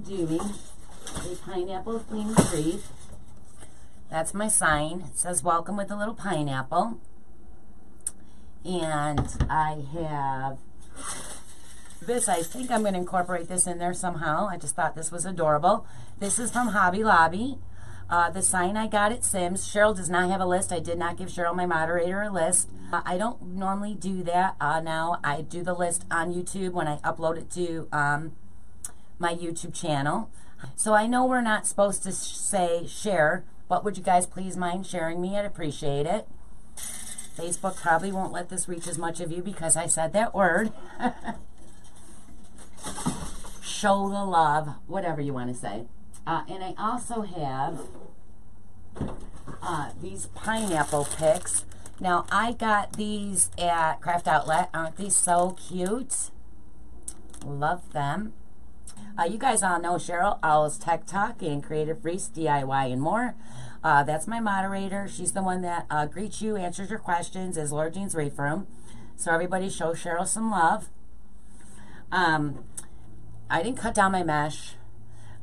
doing a pineapple themed wreath. That's my sign. It says welcome with a little pineapple. And I have this. I think I'm going to incorporate this in there somehow. I just thought this was adorable. This is from Hobby Lobby. The sign I got at Sims. Cheryl does not have a list. I did not give Cheryl, my moderator, a list. I don't normally do that. Now I do the list on YouTube when I upload it to my YouTube channel. So I know we're not supposed to say share, but would you guys please mind sharing me? I'd appreciate it. Facebook probably won't let this reach as much of you because I said that word. Show the love, whatever you want to say. And I also have these pineapple picks. Now, I got these at Craft Outlet. Aren't these so cute? Love them. You guys all know Cheryl, Owl's Tech Talk and Creative Wreaths, DIY, and more. That's my moderator. She's the one that greets you, answers your questions, is Lord Jean's Wreath Room. So everybody show Cheryl some love. I didn't cut down my mesh.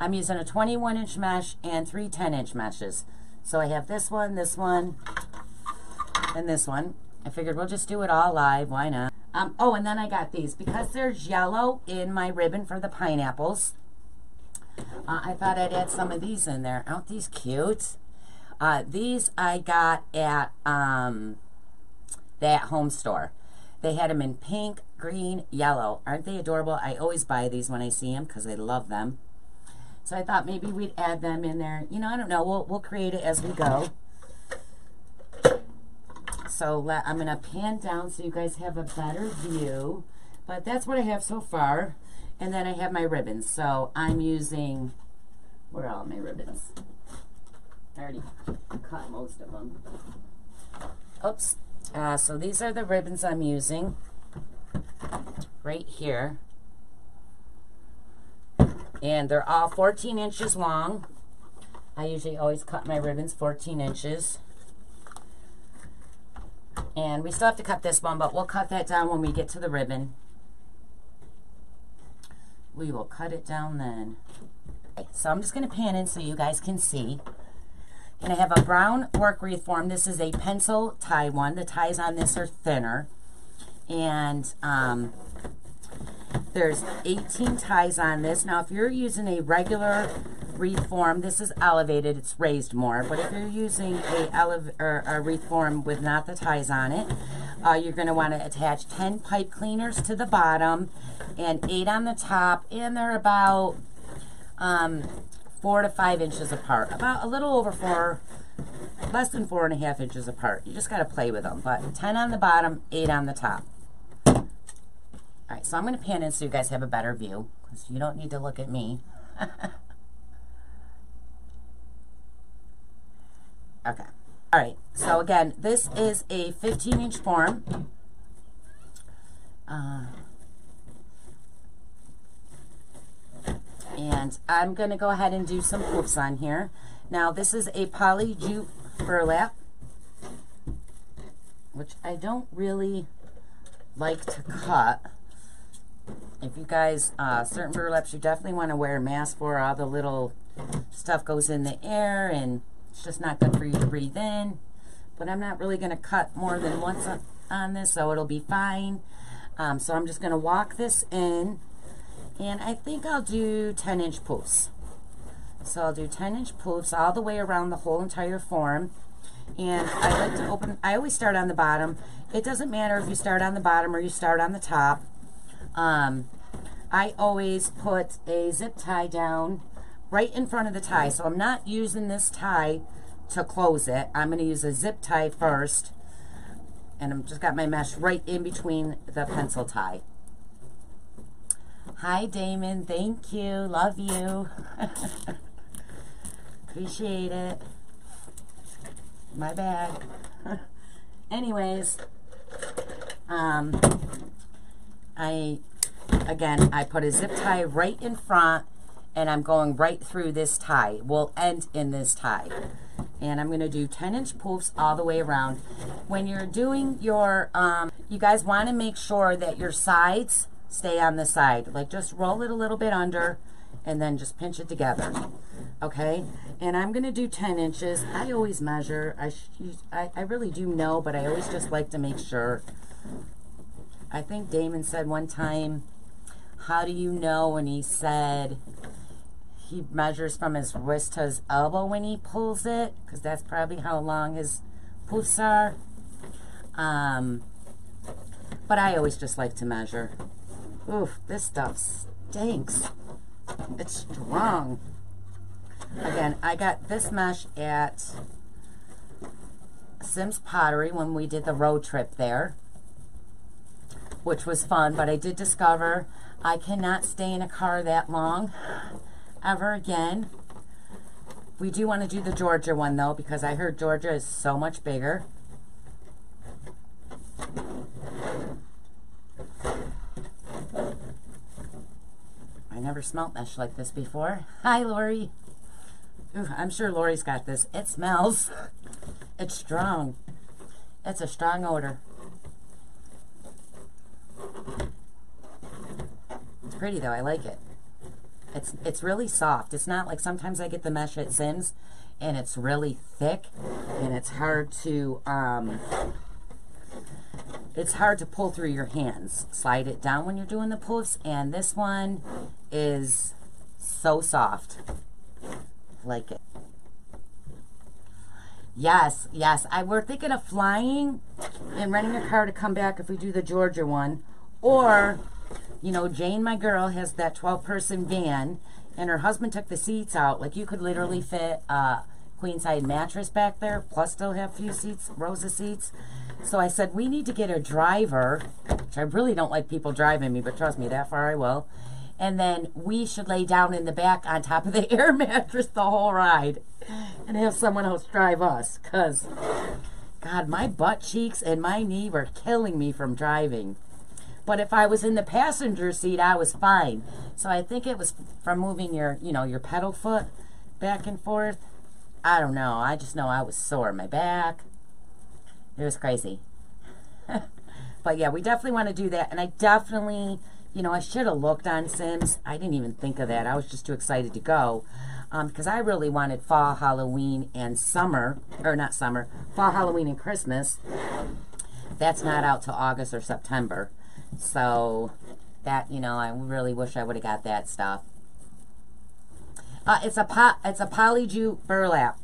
I'm using a 21-inch mesh and 3 10-inch meshes. So I have this one, and this one. I figured we'll just do it all live. Why not? Oh, and then I got these. Because there's yellow in my ribbon for the pineapples, I thought I'd add some of these in there. Aren't these cute? These I got at that home store. They had them in pink, green, yellow. Aren't they adorable? I always buy these when I see them because I love them. So I thought maybe we'd add them in there. You know, I don't know. We'll create it as we go. So I'm going to pan down so you guys have a better view. But that's what I have so far. And then I have my ribbons. So I'm using, where are all my ribbons? I already cut most of them. Oops. So these are the ribbons I'm using right here. And they're all 14 inches long. I usually always cut my ribbons 14 inches. And we still have to cut this one, but we'll cut that down when we get to the ribbon. We will cut it down then. Okay, so I'm just going to pan in so you guys can see. And I have a brown work wreath form. This is a pencil tie one. The ties on this are thinner. And there's 18 ties on this. Now, if you're using a regular wreath form, this is elevated. It's raised more. But if you're using a wreath form with not the ties on it, you're going to want to attach 10 pipe cleaners to the bottom and 8 on the top. And they're about 4 to 5 inches apart. About a little over 4, less than 4.5 inches apart. You just got to play with them. But 10 on the bottom, 8 on the top. All right, so I'm going to pan in so you guys have a better view, because you don't need to look at me. Okay. All right, so again, this is a 15-inch form. And I'm going to go ahead and do some poofs on here. Now, this is a poly jute burlap, which I don't really like to cut. If you guys, certain burlaps you definitely want to wear a mask for. All the little stuff goes in the air and it's just not good for you to breathe in. But I'm not really going to cut more than once on this, so it'll be fine. So I'm just going to walk this in, and I think I'll do 10-inch poofs. So I'll do 10-inch poofs all the way around the whole entire form. And I like to open, I always start on the bottom. It doesn't matter if you start on the bottom or you start on the top. I always put a zip tie down right in front of the tie. So I'm not using this tie to close it. I'm going to use a zip tie first. And I've just got my mesh right in between the pencil tie. Hi, Damon. Thank you. Love you. Appreciate it. My bad. Anyways, I put a zip tie right in front, and I'm going right through this tie. We'll end in this tie. And I'm going to do 10-inch poofs all the way around. When you're doing your, you guys want to make sure that your sides stay on the side. Like, just roll it a little bit under and then just pinch it together. Okay, and I'm going to do 10 inches. I always measure. I really do know, but I always just like to make sure. I think Damon said one time, how do you know? And he said he measures from his wrist to his elbow when he pulls it, because that's probably how long his poofs are. But I always just like to measure. Oof, this stuff stinks. It's strong. Again, I got this mesh at Sims Pottery when we did the road trip there, which was fun, but I did discover I cannot stay in a car that long ever again. We do want to do the Georgia one though, because I heard Georgia is so much bigger. I never smelt mesh like this before. Hi, Lori. Ooh, I'm sure Lori's got this. It smells. It's strong. It's a strong odor. It's pretty though. I like it. It's really soft. It's not like sometimes I get the mesh at Sims and it's really thick and it's hard to pull through your hands. Slide it down when you're doing the poofs, and this one is so soft. Like it. Yes, yes. We're thinking of flying and renting a car to come back if we do the Georgia one. Or, you know, Jane, my girl, has that 12-person van, and her husband took the seats out. Like, you could literally fit a queen-size mattress back there, plus still have a few seats, rows of seats. So I said, we need to get a driver, which I really don't like people driving me, but trust me, that far I will. And then we should lay down in the back on top of the air mattress the whole ride and have someone else drive us. Because, God, my butt cheeks and my knee were killing me from driving. But if I was in the passenger seat, I was fine. So I think it was from moving your, you know, your pedal foot back and forth. I don't know. I just know I was sore. My back. It was crazy. But yeah, we definitely want to do that. And I definitely... You know, I should have looked on Sims. I didn't even think of that. I was just too excited to go. Because I really wanted fall, Halloween, and summer. Or not summer. Fall, Halloween, and Christmas. That's not out till August or September. So, that, you know, I really wish I would have got that stuff. It's a poly jute burlap.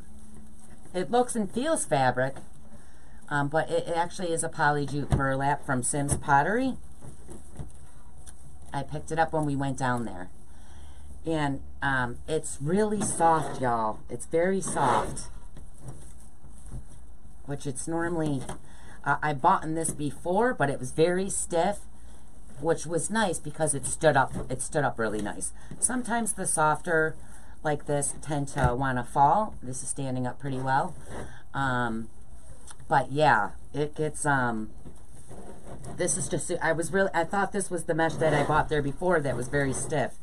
It looks and feels fabric. But it actually is a poly jute burlap from Sims Pottery. I picked it up when we went down there. And it's really soft, y'all. It's very soft. Which it's normally... I bought in this before, but it was very stiff. Which was nice because it stood up. It stood up really nice. Sometimes the softer like this tend to want to fall. This is standing up pretty well. But yeah, it gets... This is just, I thought this was the mesh that I bought there before that was very stiff.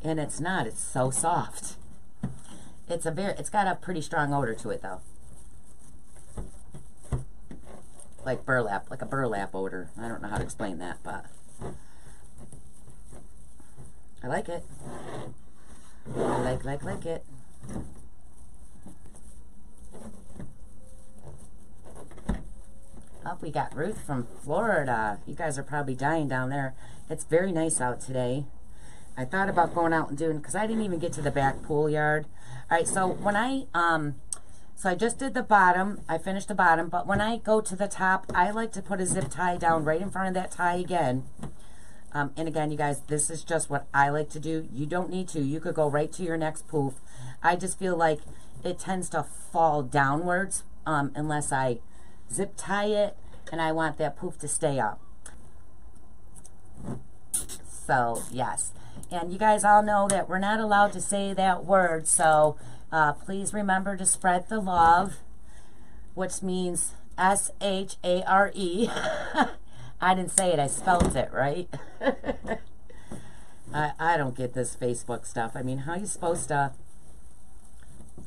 And it's not, it's so soft. It's got a pretty strong odor to it though. Like burlap, like a burlap odor. I don't know how to explain that, but I like it. I like it. Oh, we got Ruth from Florida. You guys are probably dying down there. It's very nice out today. I thought about going out and doing, because I didn't even get to the back pool yard. All right, so when so I just did the bottom. I finished the bottom, but when I go to the top, I like to put a zip tie down right in front of that tie again. And again, you guys, this is just what I like to do. You don't need to. You could go right to your next poof. I just feel like it tends to fall downwards unless I zip tie it, and I want that poof to stay up. So, yes. And you guys all know that we're not allowed to say that word, so please remember to spread the love, which means S-H-A-R-E. I didn't say it, I spelled it, right? I don't get this Facebook stuff. I mean, how are you supposed to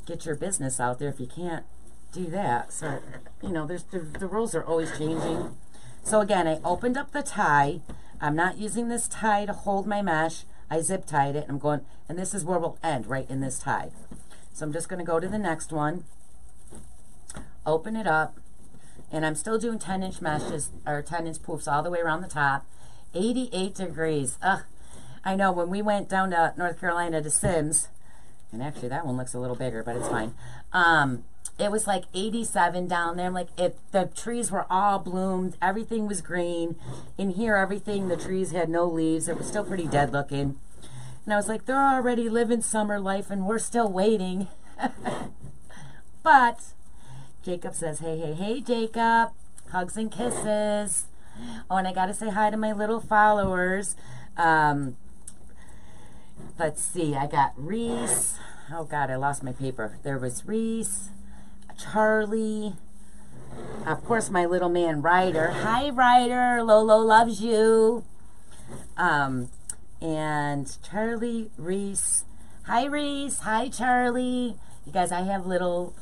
get your business out there if you can't do that? So, you know, the rules are always changing. So again, I opened up the tie. I'm not using this tie to hold my mesh, I zip tied it. And I'm going, and this is where we'll end, right in this tie. So I'm just going to go to the next one, open it up, and I'm still doing 10-inch meshes, or 10-inch poofs all the way around the top. 88 degrees. Ugh. I know, when we went down to North Carolina to Sims, and actually that one looks a little bigger, but it's fine. It was like 87 down there. I'm like, the trees were all bloomed. Everything was green. In here, everything, the trees had no leaves. It was still pretty dead looking. And I was like, they're already living summer life and we're still waiting. But Jacob says, hey, hey, hey, Jacob. Hugs and kisses. Oh, and I got to say hi to my little followers. Let's see. I got Reese. Oh, God, I lost my paper. There was Reese, Charlie, of course, my little man, Ryder. Hi, Ryder. Lolo loves you. And Charlie, Reese. Hi, Reese. Hi, Charlie. You guys, I have little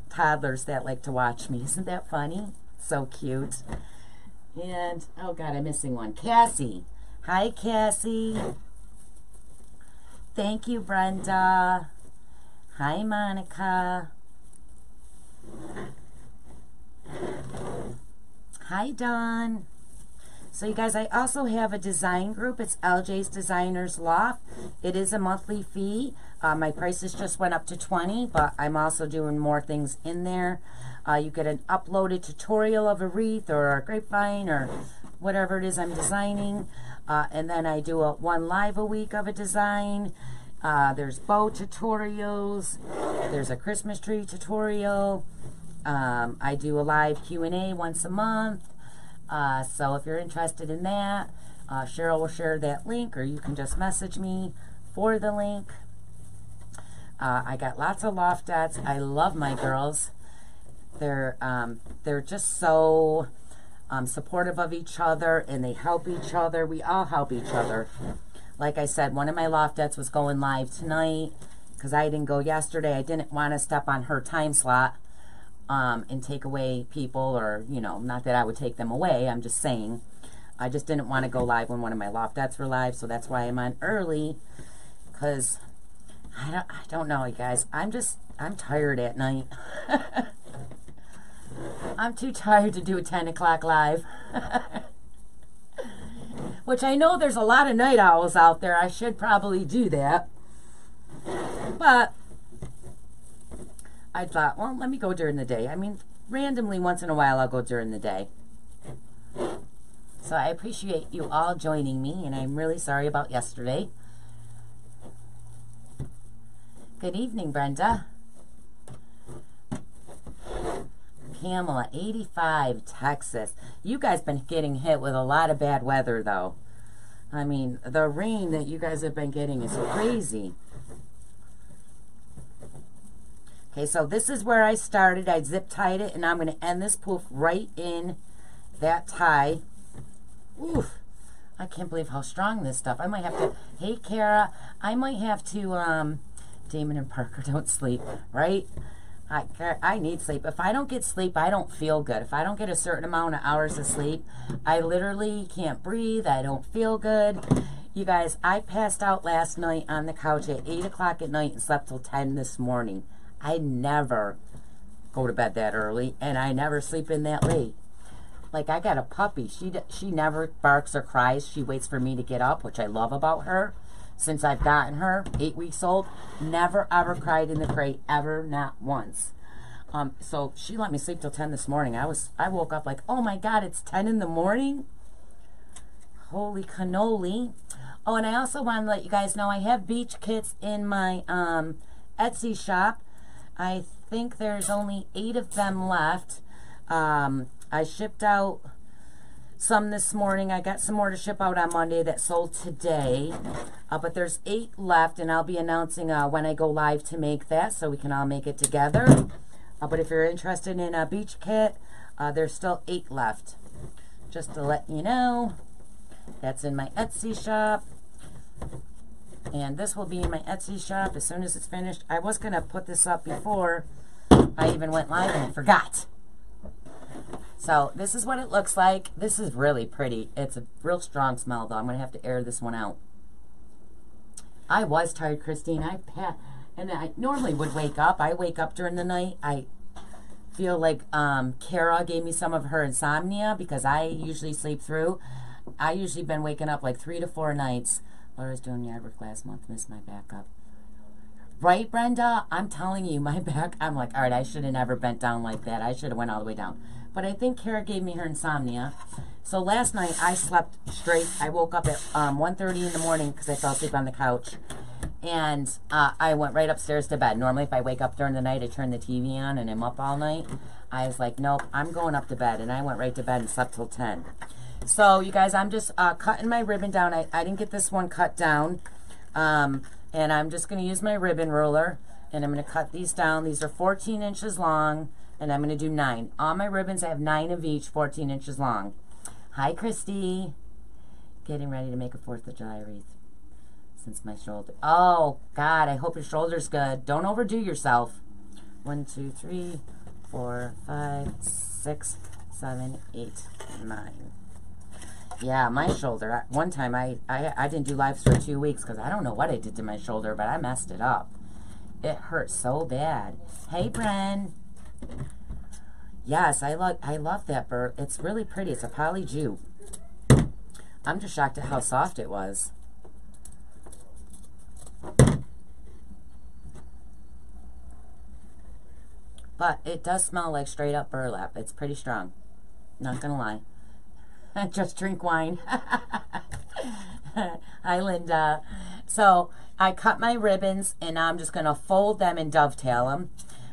toddlers that like to watch me. Isn't that funny? So cute. And, oh, God, I'm missing one. Cassie. Hi, Cassie. Thank you, Brenda. Hi, Monica. Hi, Dawn. So, you guys, I also have a design group. It's LJ's Designers Loft. It is a monthly fee. My prices just went up to $20, but I'm also doing more things in there. You get an uploaded tutorial of a wreath or a grapevine or whatever it is I'm designing. And then I do one live a week of a design. There's bow tutorials. There's a Christmas tree tutorial. I do a live Q&A once a month. So if you're interested in that, Cheryl will share that link, or you can just message me for the link. I got lots of loftettes. I love my girls. They're just so supportive of each other, and they help each other. We all help each other. Like I said, one of my loftettes was going live tonight because I didn't go yesterday. I didn't want to step on her time slot and take away people, or, you know, not that I would take them away. I'm just saying. I just didn't want to go live when one of my loftettes were live, so that's why I'm on early, because I don't know, you guys. I'm tired at night. I'm too tired to do a 10 o'clock live. Which I know there's a lot of night owls out there. I should probably do that. But I thought, well, let me go during the day. I mean, randomly once in a while I'll go during the day. So I appreciate you all joining me, and I'm really sorry about yesterday. Good evening, Brenda. Pamela, 85, Texas. You guys been getting hit with a lot of bad weather, though. I mean, the rain that you guys have been getting is crazy. Okay, so this is where I started. I zip tied it, and I'm going to end this poof right in that tie. Oof. I can't believe how strong this stuff. I might have to, hey, Kara, I might have to, Damon and Parker don't sleep, right? I need sleep. If I don't get sleep, I don't feel good. If I don't get a certain amount of hours of sleep, I literally can't breathe. I don't feel good. You guys, I passed out last night on the couch at 8 o'clock at night and slept till 10 this morning. I never go to bed that early, and I never sleep in that late. Like, I got a puppy. She never barks or cries. She waits for me to get up, which I love about her. Since I've gotten her, 8 weeks old, never ever cried in the crate, ever, not once. So she let me sleep till 10 this morning. I woke up like, oh my God, it's 10 in the morning? Holy cannoli. Oh, and I also want to let you guys know I have beach kits in my Etsy shop. I think there's only 8 of them left. I shipped out some this morning. I got some more to ship out on Monday that sold today. But there's 8 left, and I'll be announcing when I go live to make that, so we can all make it together. But if you're interested in a beach kit, there's still 8 left. Just to let you know, that's in my Etsy shop. And this will be in my Etsy shop as soon as it's finished. I was going to put this up before I even went live, and I forgot. So this is what it looks like. This is really pretty. It's a real strong smell, though. I'm going to have to air this one out. I was tired, Christine. And I normally would wake up. I wake up during the night. I feel like Kara gave me some of her insomnia because I usually sleep through. I usually been waking up like 3 to 4 nights. Laura's doing yard work last month. Missed my back up. Right, Brenda? I'm telling you, my back, I'm like, all right, I should have never bent down like that. I should have went all the way down. But I think Kara gave me her insomnia. So last night, I slept straight. I woke up at 1:30 in the morning because I fell asleep on the couch. And I went right upstairs to bed. Normally, if I wake up during the night, I turn the TV on and I'm up all night. I was like, nope, I'm going up to bed. And I went right to bed and slept till 10. So, you guys, I'm just cutting my ribbon down. I didn't get this one cut down. And I'm just going to use my ribbon ruler, and I'm going to cut these down. These are 14 inches long, and I'm going to do 9. All my ribbons, I have 9 of each, 14 inches long. Hi, Christy. Getting ready to make a 4th of July wreath since my shoulder. Oh, God, I hope your shoulder's good. Don't overdo yourself. 1, 2, 3, 4, 5, 6, 7, 8, 9. Yeah, my shoulder. One time I didn't do lives for 2 weeks because I don't know what I did to my shoulder, but I messed it up. It hurt so bad. Hey, Bren. Yes, I love that bird. It's really pretty. It's a poly jute. I'm just shocked at how soft it was. But it does smell like straight up burlap. It's pretty strong. Not gonna lie. Just drink wine. Hi, Linda. So I cut my ribbons, and now I'm just going to fold them and dovetail them.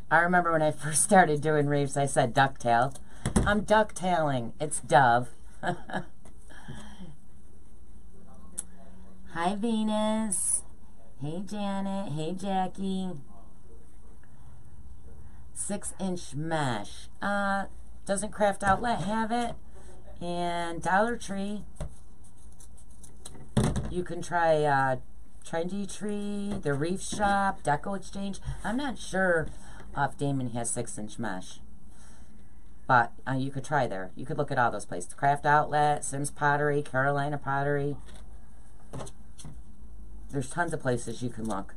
I remember when I first started doing wreaths, I said ducktail. I'm ducktailing. It's dove. Hi, Venus. Hey, Janet. Hey, Jackie. 6-inch mesh. Doesn't Craft Outlet have it? And Dollar Tree, you can try Trendy Tree, the Reef Shop, Deco Exchange. I'm not sure if Damon has 6-inch mesh, but you could try there. You could look at all those places. Craft Outlet, Sims Pottery, Carolina Pottery. There's tons of places you can look.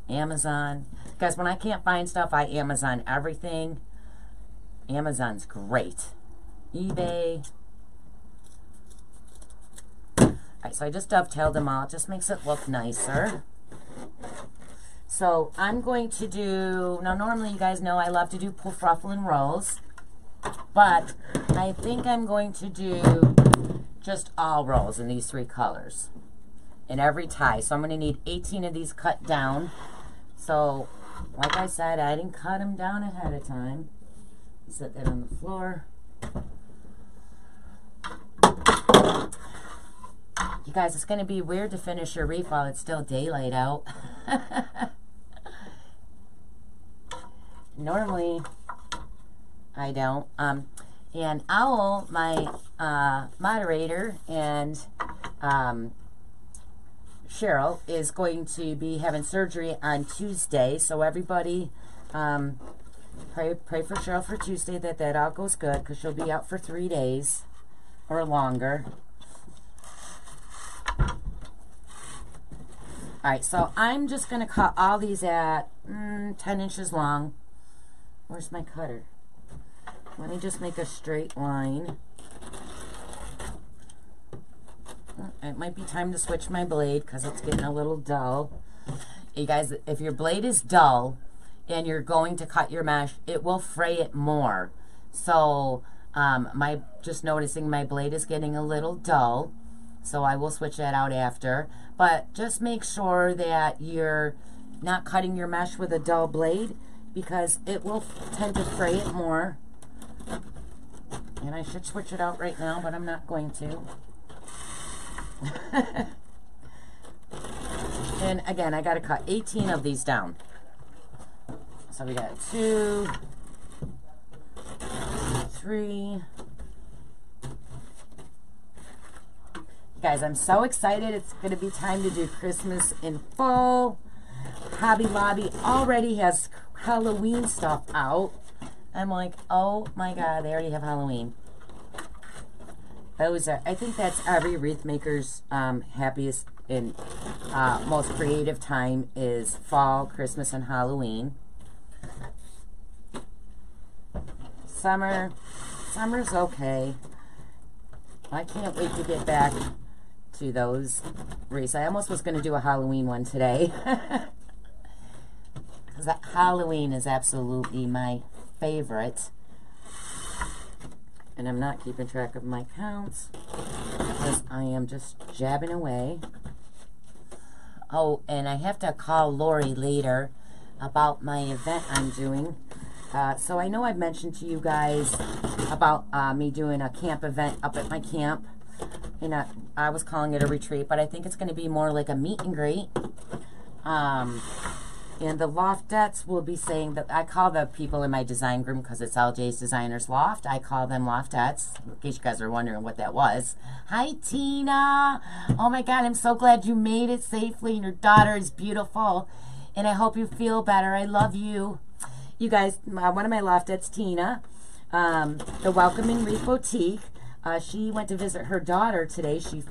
Amazon. Guys, when I can't find stuff, I Amazon everything. Amazon's great. eBay. Alright, so I just dovetailed them all. It just makes it look nicer. So I'm going to do, now normally you guys know I love to do puff, ruffle, and rose. But I think I'm going to do just all rose in these 3 colors. In every tie. So I'm going to need 18 of these cut down. So, like I said, I didn't cut them down ahead of time. Set that on the floor. You guys, it's going to be weird to finish your wreath while it's still daylight out. Normally, I don't. And Owl, my moderator, and Cheryl is going to be having surgery on Tuesday. So everybody, pray for Cheryl for Tuesday that all goes good, because she'll be out for 3 days or longer. Alright, so I'm just going to cut all these at 10 inches long. Where's my cutter? Let me just make a straight line. It might be time to switch my blade because it's getting a little dull. You guys, if your blade is dull and you're going to cut your mesh, it will fray it more. So, just noticing my blade is getting a little dull. So I will switch that out after. But just make sure that you're not cutting your mesh with a dull blade, because it will tend to fray it more. And I should switch it out right now, but I'm not going to. And again, I got to cut 18 of these down. So we got 2, 3. Guys, I'm so excited. It's going to be time to do Christmas in full. Hobby Lobby already has Halloween stuff out. I'm like, oh my God, they already have Halloween. Those are, I think that's every wreath maker's happiest and most creative time is fall, Christmas, and Halloween. Summer's okay. I can't wait to get back to those wreaths. I almost was going to do a Halloween one today. Because Halloween is absolutely my favorite. And I'm not keeping track of my counts because I am just jabbing away. Oh, and I have to call Lori later about my event I'm doing. So I know I've mentioned to you guys about me doing a camp event up at my camp. And I was calling it a retreat, but I think it's going to be more like a meet and greet. And the Loftettes will be saying that I call the people in my design group, because it's LJ's Designers Loft, I call them Loftettes, in case you guys are wondering what that was. Hi, Tina. Oh my God, I'm so glad you made it safely, and your daughter is beautiful. And I hope you feel better. I love you. You guys, one of my Loftettes, Tina, the Welcoming Wreath Boutique, she went to visit her daughter today. She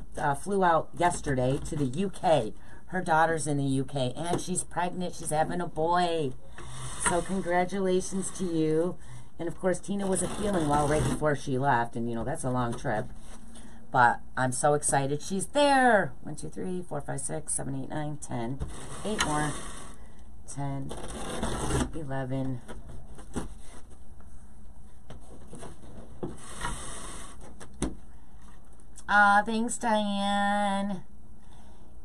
flew out yesterday to the UK. Her daughter's in the UK, and she's pregnant. She's having a boy. So congratulations to you. And, of course, Tina wasn't feeling well right before she left, and, you know, that's a long trip. But I'm so excited she's there. 1, 2, 3, 4, 5, 6, 7, 8, 9, 10. 8 more. 10, 11. Thanks, Diane.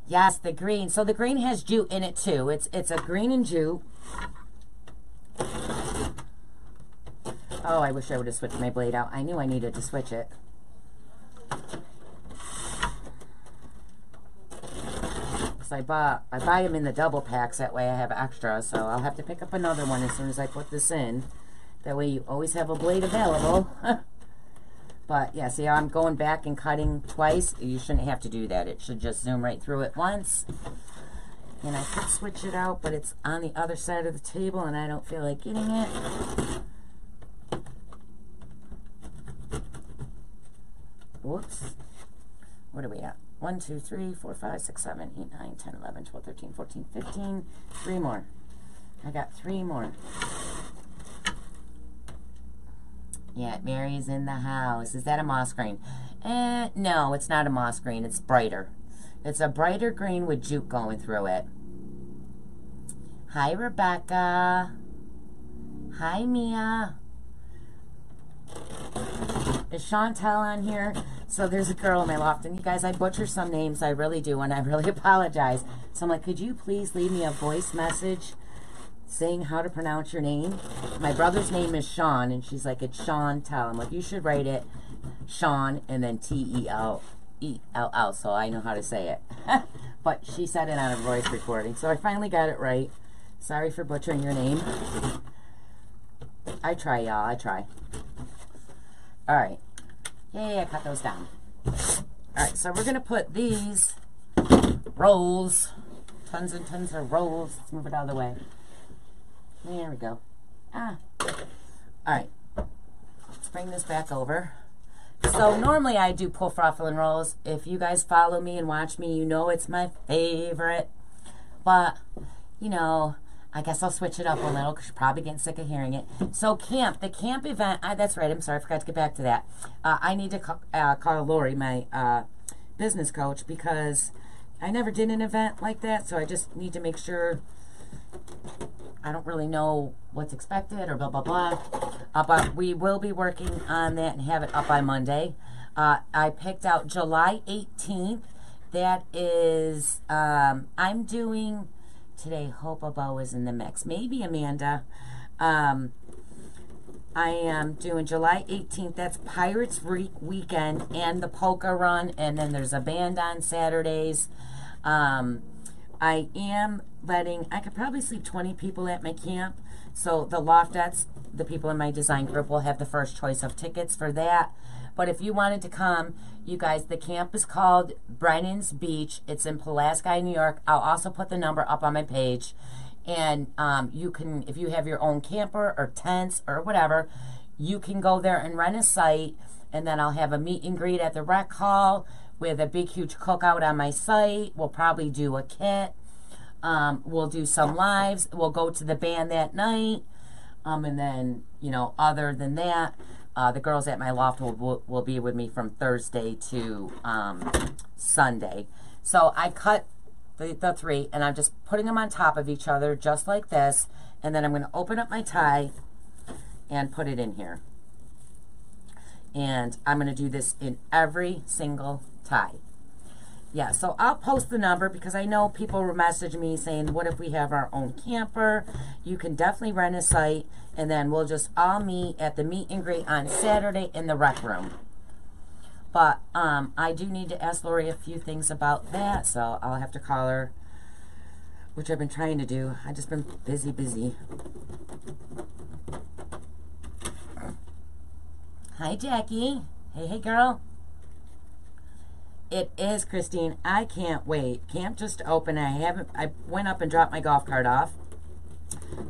Yes, the green. So the green has jute in it too. It's a green and jute. Oh, I wish I would have switched my blade out. I knew I needed to switch it. Because I buy them in the double packs. That way I have extra. So I'll have to pick up another one as soon as I put this in. That way you always have a blade available. But, yeah, see, I'm going back and cutting twice. You shouldn't have to do that. It should just zoom right through it once. And I could switch it out, but it's on the other side of the table, and I don't feel like getting it. Whoops. What are we at? 1, 2, 3, 4, 5, 6, 7, 8, 9, 10, 11, 12, 13, 14, 15. 3 more. I got 3 more. Yeah, Mary's in the house. Is that a moss green? No, it's not a moss green. It's brighter. It's a brighter green with jute going through it. Hi, Rebecca. Hi, Mia. Is Chantel on here? So there's a girl in my loft. And you guys, I butcher some names. I really do, and I really apologize. So I'm like, could you please leave me a voice message saying how to pronounce your name? My brother's name is Sean, and she's like, it's Chantel. I'm like, you should write it Sean and then T-E-L-E-L-L, so I know how to say it. But she said it on a voice recording, so I finally got it right. Sorry for butchering your name. I try, y'all. I try. All right. Yay, I cut those down. All right, so we're going to put these rolls, tons and tons of rolls. Let's move it out of the way. There we go. All right. Let's bring this back over. So normally I do pull, froffle, and rolls. If you guys follow me and watch me, you know it's my favorite. But, you know, I guess I'll switch it up a little because you're probably getting sick of hearing it. So the camp event, that's right, I'm sorry, I forgot to get back to that. I need to call Lori, my business coach, because I never did an event like that, so I just need to make sure. I don't really know what's expected or blah, blah, blah. But we will be working on that and have it up by Monday. I picked out July 18th. That is, I'm doing, today Hope Abo is in the mix. Maybe Amanda. I am doing July 18th. That's Pirates Weekend and the polka run. And then there's a band on Saturdays. I am letting, I could probably sleep 20 people at my camp. So the Loftettes, the people in my design group, will have the first choice of tickets for that. But if you wanted to come, you guys, the camp is called Brennan's Beach. It's in Pulaski, New York. I'll also put the number up on my page. And you can, if you have your own camper or tents or whatever, you can go there and rent a site, and then I'll have a meet and greet at the rec hall with a big, huge cookout on my site. We'll probably do a kit. We'll do some lives. We'll go to the band that night. And then, you know, other than that, the girls at my loft will be with me from Thursday to Sunday. So I cut the three, and I'm just putting them on top of each other, just like this. And then I'm going to open up my tie and put it in here. And I'm going to do this in every single tie. Yeah, so I'll post the number because I know people will message me saying, what if we have our own camper? You can definitely rent a site, and then we'll just all meet at the meet and greet on Saturday in the rec room. But I do need to ask Lori a few things about that, so I'll have to call her, which I've been trying to do. I've just been busy. Hi, Jackie. Hey, girl. It is, Christine. I can't wait. Camp just opened. I went up and dropped my golf cart off,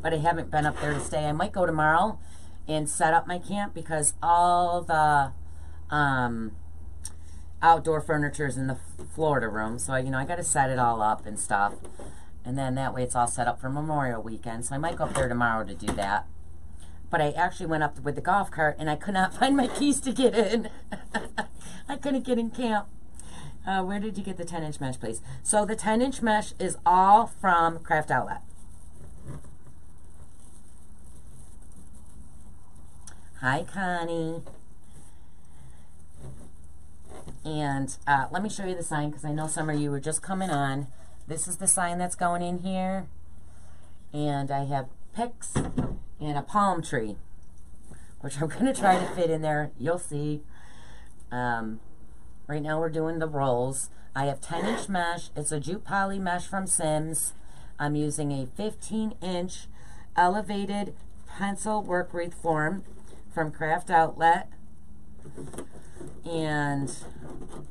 but I haven't been up there to stay. I might go tomorrow and set up my camp because all the outdoor furniture is in the Florida room. So, you know, I got to set it all up and stuff. And then that way it's all set up for Memorial Weekend. So I might go up there tomorrow to do that. But I actually went up with the golf cart and I could not find my keys to get in. I couldn't get in camp. Where did you get the 10-inch mesh, please? So the 10-inch mesh is all from Craft Outlet. Hi, Connie. And let me show you the sign because I know some of you were just coming on. This is the sign that's going in here. And I have picks and a palm tree, which I'm going to try to fit in there. You'll see. Right now we're doing the rolls. I have 10-inch mesh. It's a jute poly mesh from Sims. I'm using a 15-inch elevated pencil work wreath form from Craft Outlet. And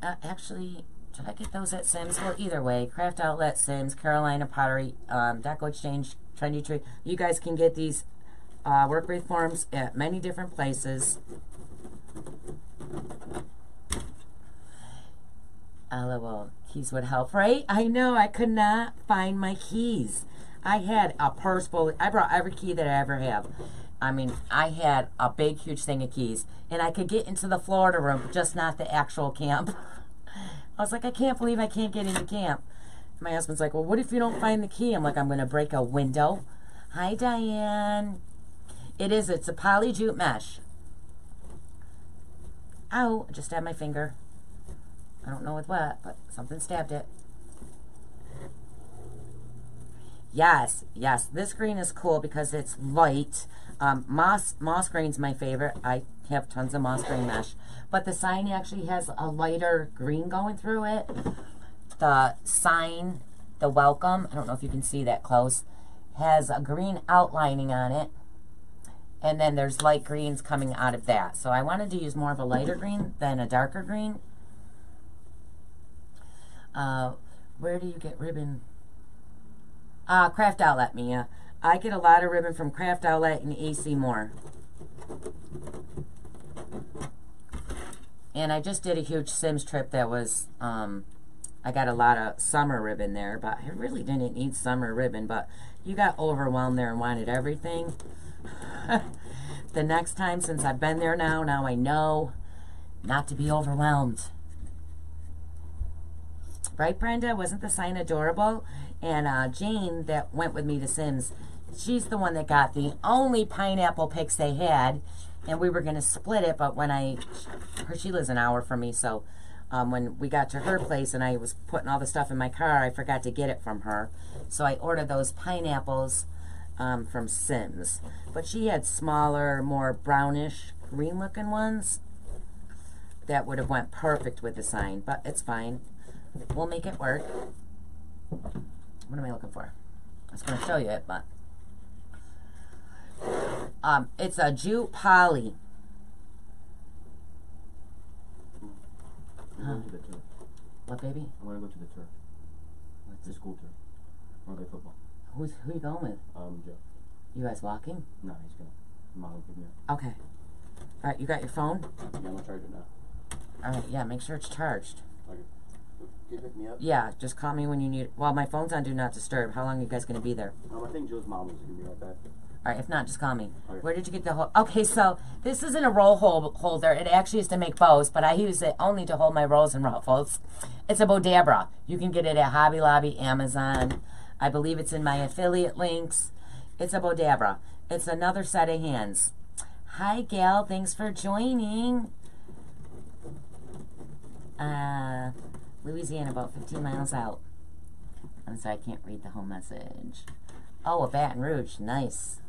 actually, did I get those at Sims? Well, either way, Craft Outlet, Sims, Carolina Pottery, Décor Exchange, Trendy Tree. You guys can get these work wreath forms at many different places. LOL, keys would help, right? I know, I could not find my keys. I had a purse full. I brought every key that I ever have. I mean, I had a big, huge thing of keys. And I could get into the Florida room, just not the actual camp. I was like, I can't believe I can't get into camp. My husband's like, well, what if you don't find the key? I'm like, I'm going to break a window. Hi, Diane. It's a poly jute mesh. Ow, I just stabbed my finger. I don't know with what, but something stabbed it. Yes, this green is cool because it's light. Moss green's my favorite. I have tons of moss green mesh. But the sign actually has a lighter green going through it. The sign, the welcome, I don't know if you can see that close, has a green outlining on it. And then there's light greens coming out of that. So I wanted to use more of a lighter green than a darker green. Where do you get ribbon? Craft Outlet, Mia. I get a lot of ribbon from Craft Outlet and AC Moore. And I just did a huge Sims trip that was, I got a lot of summer ribbon there, but I really didn't need summer ribbon, but you got overwhelmed there and wanted everything. The next time, since I've been there now I know not to be overwhelmed. Right, Brenda? Wasn't the sign adorable? And Jane, that went with me to Sims, she's the one that got the only pineapple picks they had, and we were going to split it, but when she lives an hour from me, so when we got to her place and I was putting all the stuff in my car, I forgot to get it from her. So I ordered those pineapples from Sims. But she had smaller, more brownish, green-looking ones that would have went perfect with the sign, but it's fine. We'll make it work. What am I looking for? I was going to show you it, but it's a jute poly. I'm going to the tour. What, baby? I want to go to the tour. Like the school tour. Or the football. Who you going with? Joe. You guys walking? No, he's gonna. Mom will give me Okay. All right, you got your phone? Yeah, I'm gonna charge it now. All right, yeah, make sure it's charged. Okay. Can you pick me up? Yeah, just call me when you need. Well, my phone's on Do Not Disturb. How long are you guys gonna be there? I think Joe's mom was gonna be right back. All right, if not, just call me. Okay. Where did you get the whole? Okay, so this isn't a roll holder. It actually is to make bows, but I use it only to hold my rolls and ruffles. It's a Bodabra. You can get it at Hobby Lobby, Amazon. I believe it's in my affiliate links. It's a Bodabra. It's another set of hands. Hi, Gal. Thanks for joining. Louisiana, about 15 miles out. I'm sorry, I can't read the whole message. Oh, a Baton Rouge. Nice.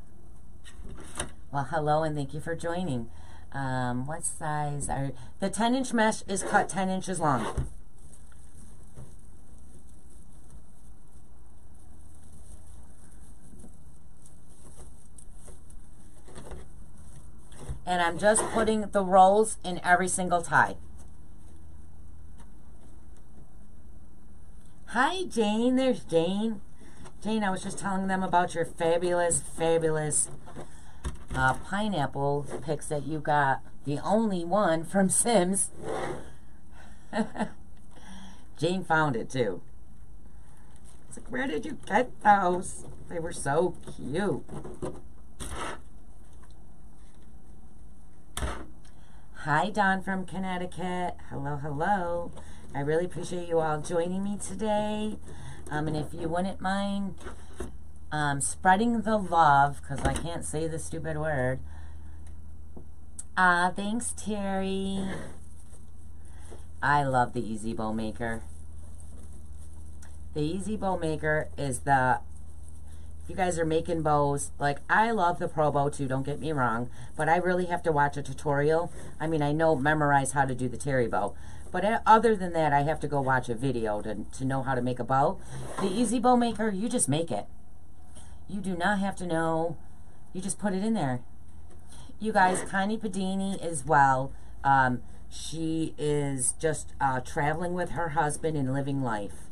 Well, hello, and thank you for joining. What size are... The 10-inch mesh is cut 10 inches long. And I'm just putting the rolls in every single tie. Hi, Jane. There's Jane. Jane, I was just telling them about your fabulous, fabulous pineapple picks that you got. The only one from Sims. Jane found it, too. It's like, where did you get those? They were so cute. Hi, Don from Connecticut. Hello, hello. I really appreciate you all joining me today. And if you wouldn't mind spreading the love, because I can't say the stupid word. Thanks, Terry. I love the Easy Bow Maker. The Easy Bow Maker is the... If you guys are making bows, like, I love the Pro Bow too, don't get me wrong, but I really have to watch a tutorial. I mean, I memorize how to do the Terry bow, but other than that, I have to go watch a video to know how to make a bow. The Easy Bow Maker, you just make it. You do not have to know. You just put it in there. You guys, Connie Padini as well. She is just traveling with her husband and living life.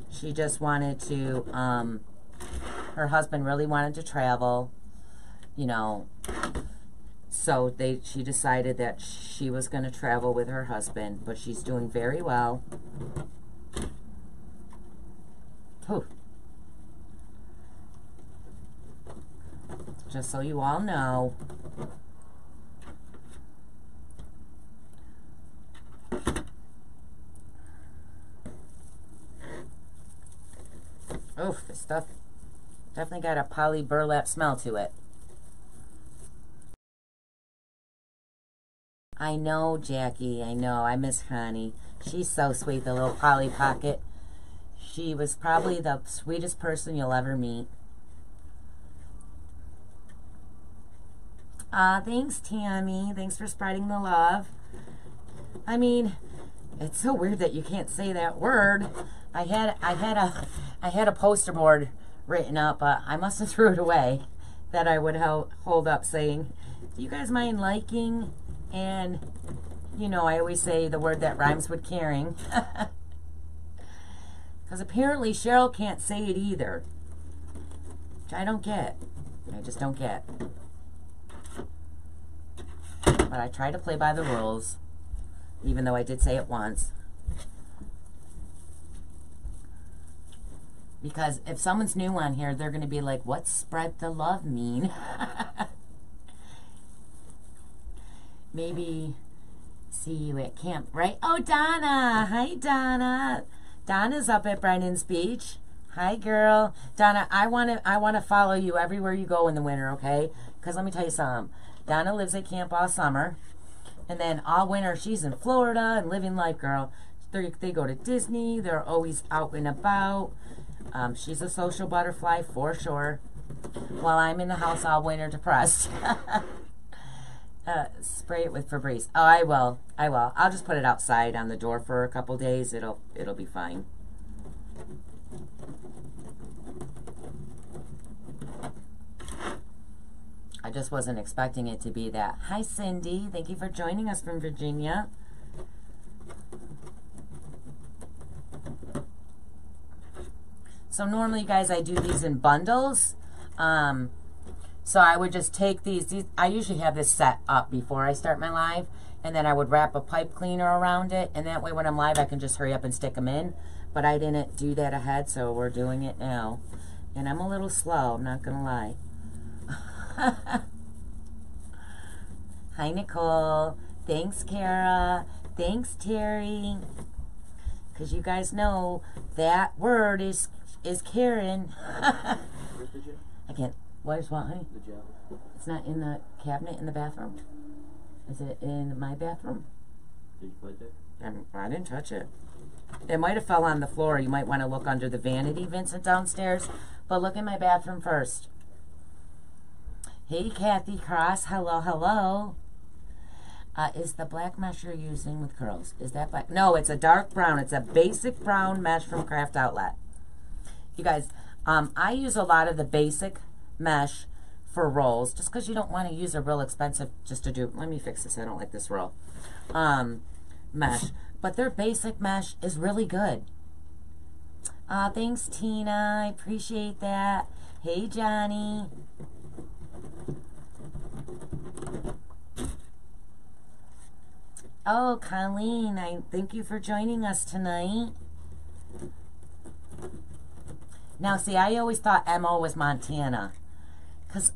She just wanted to... her husband really wanted to travel, you know, so she decided that she was going to travel with her husband, but she's doing very well. Whew. Just so you all know. Oh, this stuff definitely got a poly burlap smell to it. I know, Jackie. I know. I miss Connie. She's so sweet, the little Polly Pocket. She was probably the sweetest person you'll ever meet. Thanks, Tammy. Thanks for spreading the love. I mean, it's so weird that you can't say that word. I had a poster board written up, but I must have threw it away, that I would hold up saying, do you guys mind liking? And, you know, I always say the word that rhymes with caring. Because apparently Cheryl can't say it either. Which I don't get. I just don't get. But I try to play by the rules, even though I did say it once. Because if someone's new on here, they're going to be like, what's spread the love mean? Maybe see you at camp, right? Oh, Donna. Hi, Donna. Donna's up at Brennan's Beach. Hi, girl. Donna, I want to follow you everywhere you go in the winter, okay? Because let me tell you something. Donna lives at camp all summer. And then all winter, she's in Florida and living life, girl. They go to Disney. They're always out and about. She's a social butterfly for sure. While I'm in the house all winter depressed. Spray it with Febreze. Oh, I will. I'll just put it outside on the door for a couple days. It'll be fine. I just wasn't expecting it to be that. Hi, Cindy. Thank you for joining us from Virginia. So normally, guys, I do these in bundles. So I would just take these. I usually have this set up before I start my live. And then I would wrap a pipe cleaner around it. And that way when I'm live, I can just hurry up and stick them in. But I didn't do that ahead, so we're doing it now. And I'm a little slow, I'm not going to lie. Hi, Nicole. Thanks, Kara. Thanks, Terry. Because you guys know that word is Karen. Where's the gel? I can't. Where's what, honey? The gel. It's not in the cabinet in the bathroom. Is it in my bathroom? Did you put it there? I didn't touch it. It might have fell on the floor. You might want to look under the vanity, Vincent, downstairs. But look in my bathroom first. Hey, Kathy Cross. Hello, hello. Is the black mesh you're using with curls? Is that black? No, it's a dark brown. It's a basic brown mesh from Craft Outlet. You guys, I use a lot of the basic mesh for rolls, just because you don't want to use a real expensive just to do. Let me fix this. I don't like this roll. Mesh. But their basic mesh is really good. Thanks, Tina. I appreciate that. Hey, Johnny. Oh, Colleen, I thank you for joining us tonight. Now, see, I always thought MO was Montana. Because,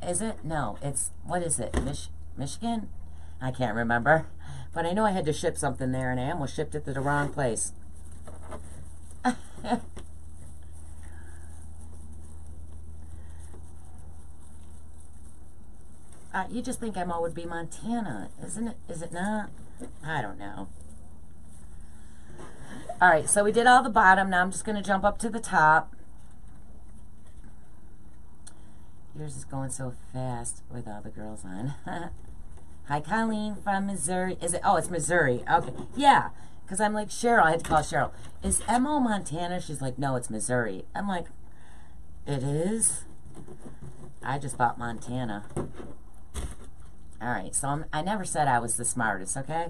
is it? No, it's, what is it? Michigan? I can't remember. But I know I had to ship something there, and I almost shipped it to the wrong place. You just think MO would be Montana, isn't it? Is it not? I don't know. All right, so we did all the bottom. Now I'm just going to jump up to the top. Yours is going so fast with all the girls on. Hi, Colleen from Missouri. Is it? Oh, it's Missouri. Okay. Yeah, because I'm like, Cheryl. I had to call Cheryl. Is MO Montana? She's like, no, it's Missouri. I'm like, it is? I just thought Montana. All right, so I never said I was the smartest, okay?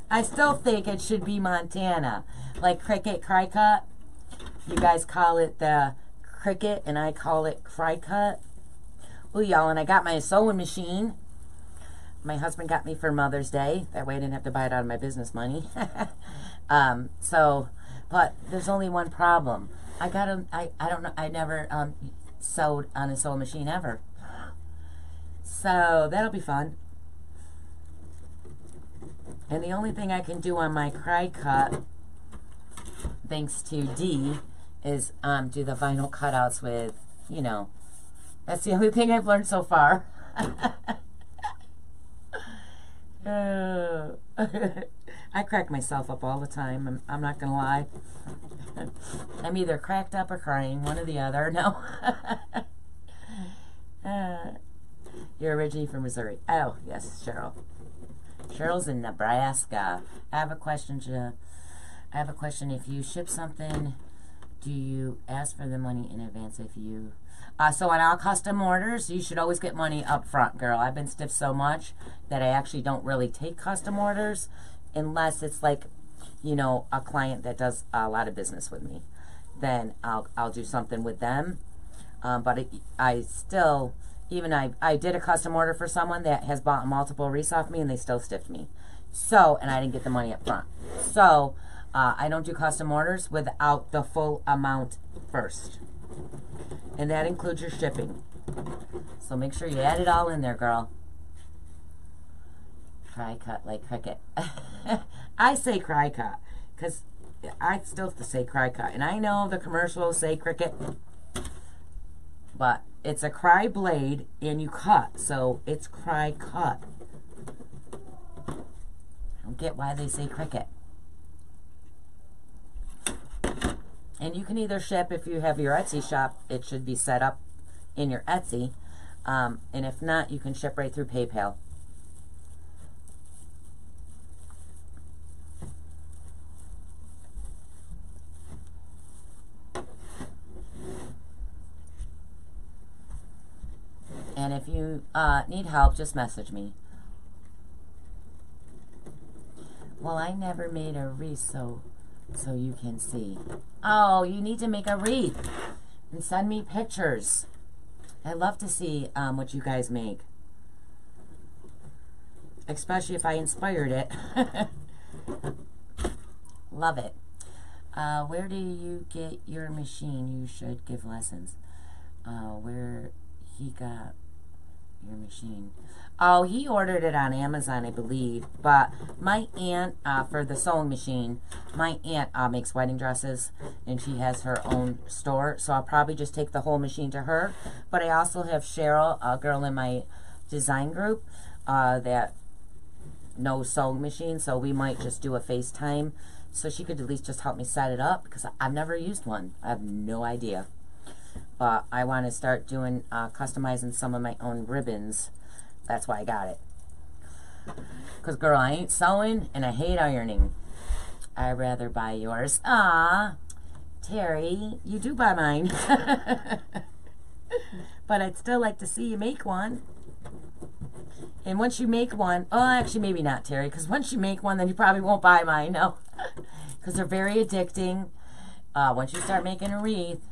I still think it should be Montana. Like Cricket Cry Cut. You guys call it the Cricket, and I call it Cry Cut. Ooh, y'all, and I got my sewing machine. My husband got me for Mother's Day. That way I didn't have to buy it out of my business money. But there's only one problem. I don't know, I never sewed on a sewing machine ever. So that'll be fun. And the only thing I can do on my Cry Cut, thanks to Dee, is do the vinyl cutouts with, you know, that's the only thing I've learned so far. I crack myself up all the time. I'm not going to lie. I'm either cracked up or crying, one or the other. No. You're originally from Missouri. Oh, yes, Cheryl. Cheryl's in Nebraska. I have a question. If you ship something, do you ask for the money in advance if you... so on all custom orders, you should always get money up front, girl. I've been stiffed so much that I actually don't really take custom orders unless it's like, you know, a client that does a lot of business with me. Then I'll do something with them. But I still, even I did a custom order for someone that has bought multiple wreaths off me, and they still stiffed me. So, and I didn't get the money up front. So, I don't do custom orders without the full amount first. And that includes your shipping. So make sure you add it all in there, girl. Cry cut like cricket. I say cry cut because I still have to say cry cut. And I know the commercials say cricket, but it's a cry blade and you cut. So it's cry cut. I don't get why they say cricket. And you can either ship, if you have your Etsy shop, it should be set up in your Etsy. And if not, you can ship right through PayPal. And if you need help, just message me. Well, I never made a wreath, so you can see. Oh, you need to make a wreath and send me pictures. I love to see what you guys make, especially if I inspired it. Love it. Where do you get your machine? You should give lessons. Where he got your machine? Oh, he ordered it on Amazon, I believe. But my aunt, for the sewing machine, my aunt makes wedding dresses, and she has her own store. So I'll probably just take the whole machine to her. But I also have Cheryl, a girl in my design group, that knows sewing machine. So we might just do a FaceTime, so she could at least just help me set it up, because I've never used one. I have no idea. But I want to start doing, customizing some of my own ribbons. That's why I got it. Because, girl, I ain't sewing and I hate ironing. I'd rather buy yours. Ah, Terry, you do buy mine. But I'd still like to see you make one. And once you make one, oh, actually, maybe not, Terry, because once you make one, then you probably won't buy mine, no. Because they're very addicting. Once you start making a wreath,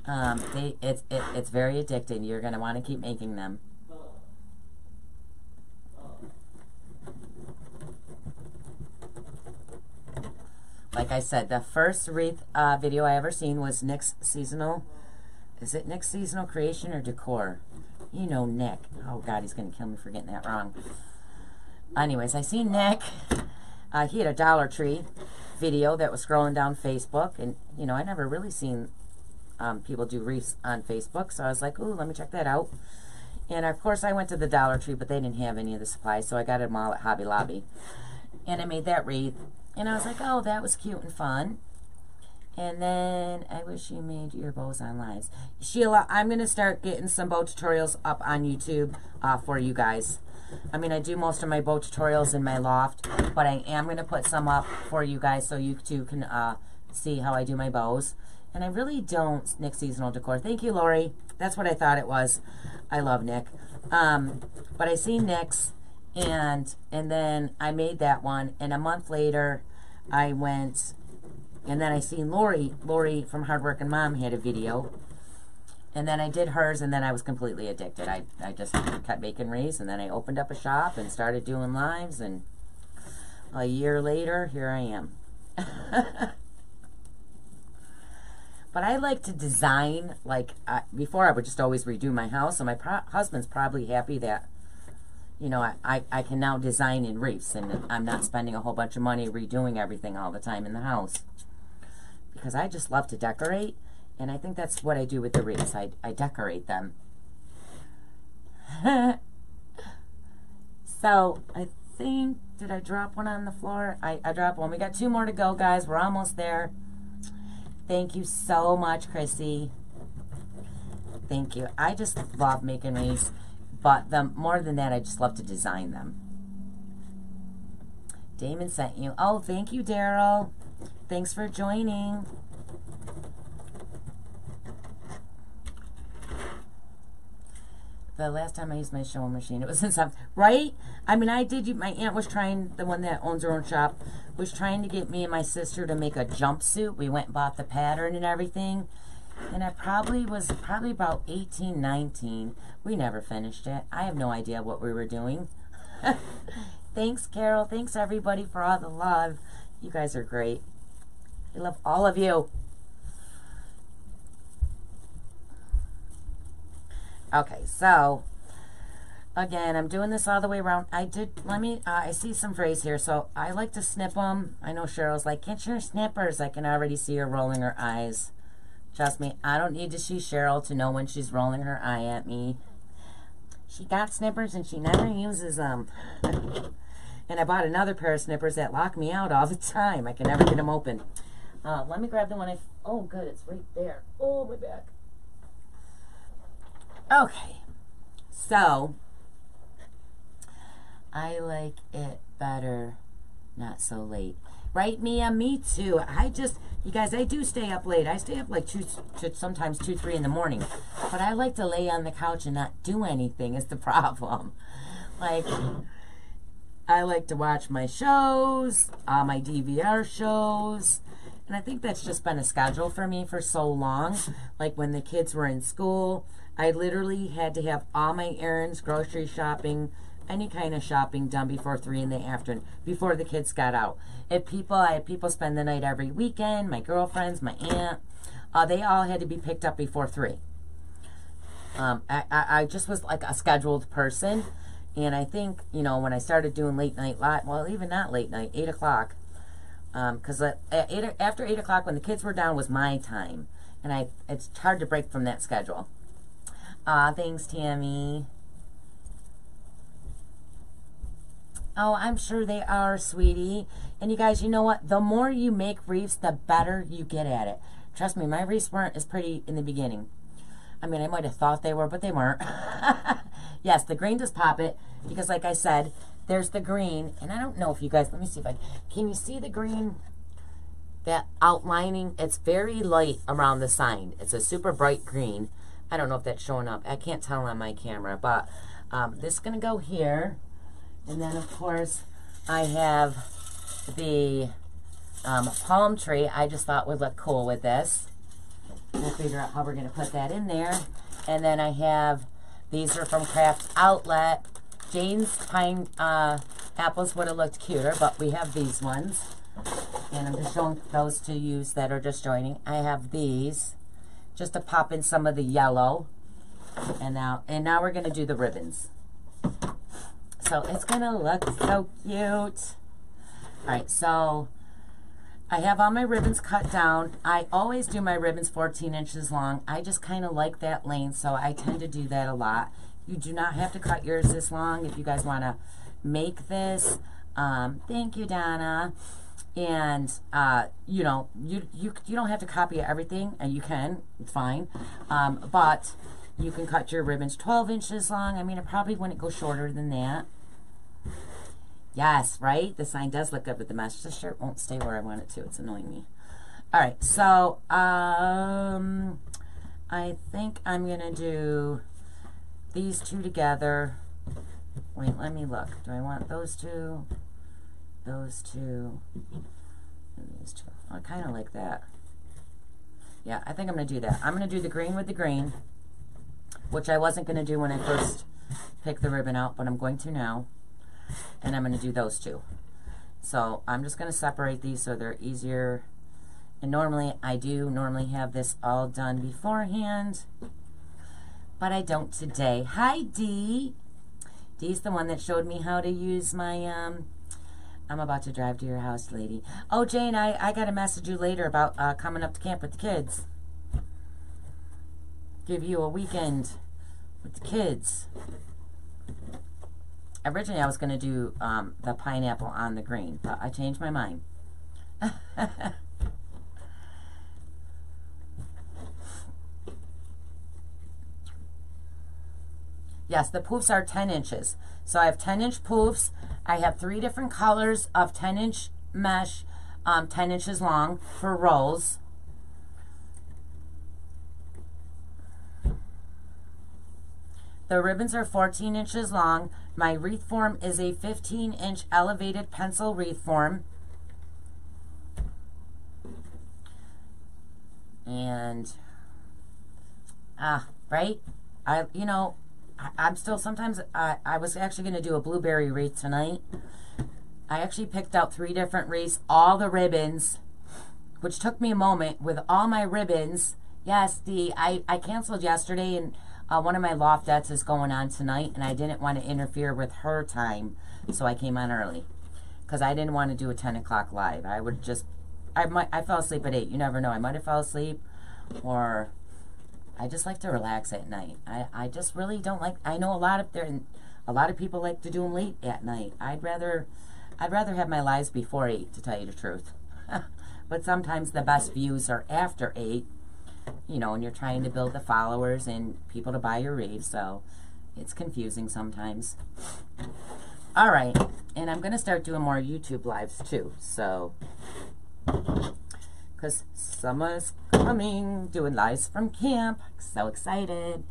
it's very addicting. You're going to want to keep making them. Like I said, the first wreath video I ever seen was Nick's seasonal. Is it Nick's seasonal creation or Décor? You know Nick. Oh God, he's gonna kill me for getting that wrong. Anyways, I seen Nick. He had a Dollar Tree video that was scrolling down Facebook, and you know I never really seen people do wreaths on Facebook, so I was like, ooh, let me check that out. And of course, I went to the Dollar Tree, but they didn't have any of the supplies, so I got them all at Hobby Lobby, and I made that wreath. And I was like, oh, that was cute and fun. And then I wish you made your bows on lives. Sheila, I'm going to start getting some bow tutorials up on YouTube for you guys. I mean, I do most of my bow tutorials in my loft, but I am going to put some up for you guys so you too can see how I do my bows. And I really don't Nick Seasonal Decor. Thank you, Lori. That's what I thought it was. I love Nick. But I see Nick's. And then I made that one, and a month later I went, and then I seen Lori from Hardworking Mom had a video, and then I did hers, and then I was completely addicted. I just kept making wreaths, and then I opened up a shop and started doing lives, and a year later, here I am. But I like to design, like, before I would just always redo my house, and my husband's probably happy that, you know, I can now design in wreaths, and I'm not spending a whole bunch of money redoing everything all the time in the house. Because I just love to decorate, and I think that's what I do with the wreaths. I decorate them. So, I think, did I drop one on the floor? I dropped one. We got 2 more to go, guys. We're almost there. Thank you so much, Chrissy. Thank you. I just love making wreaths. But more than that, I just love to design them. Damon sent you. Oh, thank you, Daryl. Thanks for joining. The last time I used my sewing machine, it was in some, right? I mean, I did. My aunt was trying, the one that owns her own shop, was trying to get me and my sister to make a jumpsuit. We went and bought the pattern and everything. And I was probably about 18, 19. We never finished it. I have no idea what we were doing. Thanks, Carol. Thanks, everybody, for all the love. You guys are great. I love all of you. Okay, so, again, I'm doing this all the way around. I see some frays here, so I like to snip them. I know Cheryl's like, get your snippers. I can already see her rolling her eyes. Trust me, I don't need to see Cheryl to know when she's rolling her eye at me. She got snippers and she never uses them. And I bought another pair of snippers that lock me out all the time. I can never get them open. Let me grab the one oh, good, it's right there. Oh, my back. Okay. So, I like it better not so late. Right, Mia? Me too. You guys, I do stay up late. I stay up like sometimes 2, 3 in the morning. But I like to lay on the couch and not do anything is the problem. Like, I like to watch my shows, my DVR shows. And I think that's just been a schedule for me for so long. Like when the kids were in school, I literally had to have all my errands, grocery shopping, any kind of shopping done before 3 in the afternoon, before the kids got out. I had people spend the night every weekend, my girlfriends, my aunt. They all had to be picked up before 3. I just was like a scheduled person. And I think, you know, when I started doing late night live, well, even not late night, 8 o'clock, because after 8 o'clock when the kids were down was my time. And it's hard to break from that schedule. Thanks, Tammy. Oh, I'm sure they are, sweetie. And you guys, you know what? The more you make wreaths, the better you get at it. Trust me, my wreaths weren't as pretty in the beginning. I mean, I might have thought they were, but they weren't. Yes, the green does pop it, because like I said, there's the green. And I don't know if you guys, let me see if can you see the green? That outlining, it's very light around the sign. It's a super bright green. I don't know if that's showing up. I can't tell on my camera, but this is going to go here. And then, of course, I have the palm tree. I just thought would look cool with this. We'll figure out how we're going to put that in there. And then I have, these are from Craft Outlet. Jane's pine apples would have looked cuter, but we have these ones. And I'm just showing those to use that are just joining. I have these, just to pop in some of the yellow. And now we're going to do the ribbons. So it's going to look so cute. Alright, so I have all my ribbons cut down. I always do my ribbons 14 inches long. I just kind of like that length, so I tend to do that a lot. You do not have to cut yours this long if you guys want to make this. Thank you, Donna. And, you know, you don't have to copy everything, and you can. It's fine. But you can cut your ribbons 12 inches long. I mean, it probably wouldn't go shorter than that. Yes, right? The sign does look good, but the master shirt won't stay where I want it to. It's annoying me. All right, so I think I'm going to do these two together. Wait, let me look. Do I want those two, and these two? I kind of like that. Yeah, I think I'm going to do that. I'm going to do the green with the green, which I wasn't going to do when I first picked the ribbon out, but I'm going to now. And I'm going to do those two. So I'm just going to separate these so they're easier. And normally I do have this all done beforehand, but I don't today. Hi, Dee. Dee's the one that showed me how to use my I'm about to drive to your house, lady. Oh, Jane, I got to message you later about coming up to camp with the kids. Give you a weekend with the kids. Originally, I was going to do the pineapple on the green, but I changed my mind. Yes, the poofs are 10 inches. So I have 10-inch poofs. I have 3 different colors of 10-inch mesh, 10 inches long for rolls. The ribbons are 14 inches long. My wreath form is a 15-inch elevated pencil wreath form. And, right? I'm still, sometimes, I was actually going to do a blueberry wreath tonight. I actually picked out 3 different wreaths, all the ribbons, which took me a moment with all my ribbons. Yes, I canceled yesterday, and one of my loftettes is going on tonight, and I didn't want to interfere with her time, so I came on early. Because I didn't want to do a 10 o'clock live. I fell asleep at 8. You never know. I might have fell asleep, or I just like to relax at night. I just really don't like, I know a lot of people like to do them late at night. I'd rather have my lives before 8, to tell you the truth. But sometimes the best views are after 8. You know, and you're trying to build the followers and people to buy your wreaths, so it's confusing sometimes. All right, and I'm going to start doing more YouTube lives too, so, because summer's coming, doing lives from camp, so excited.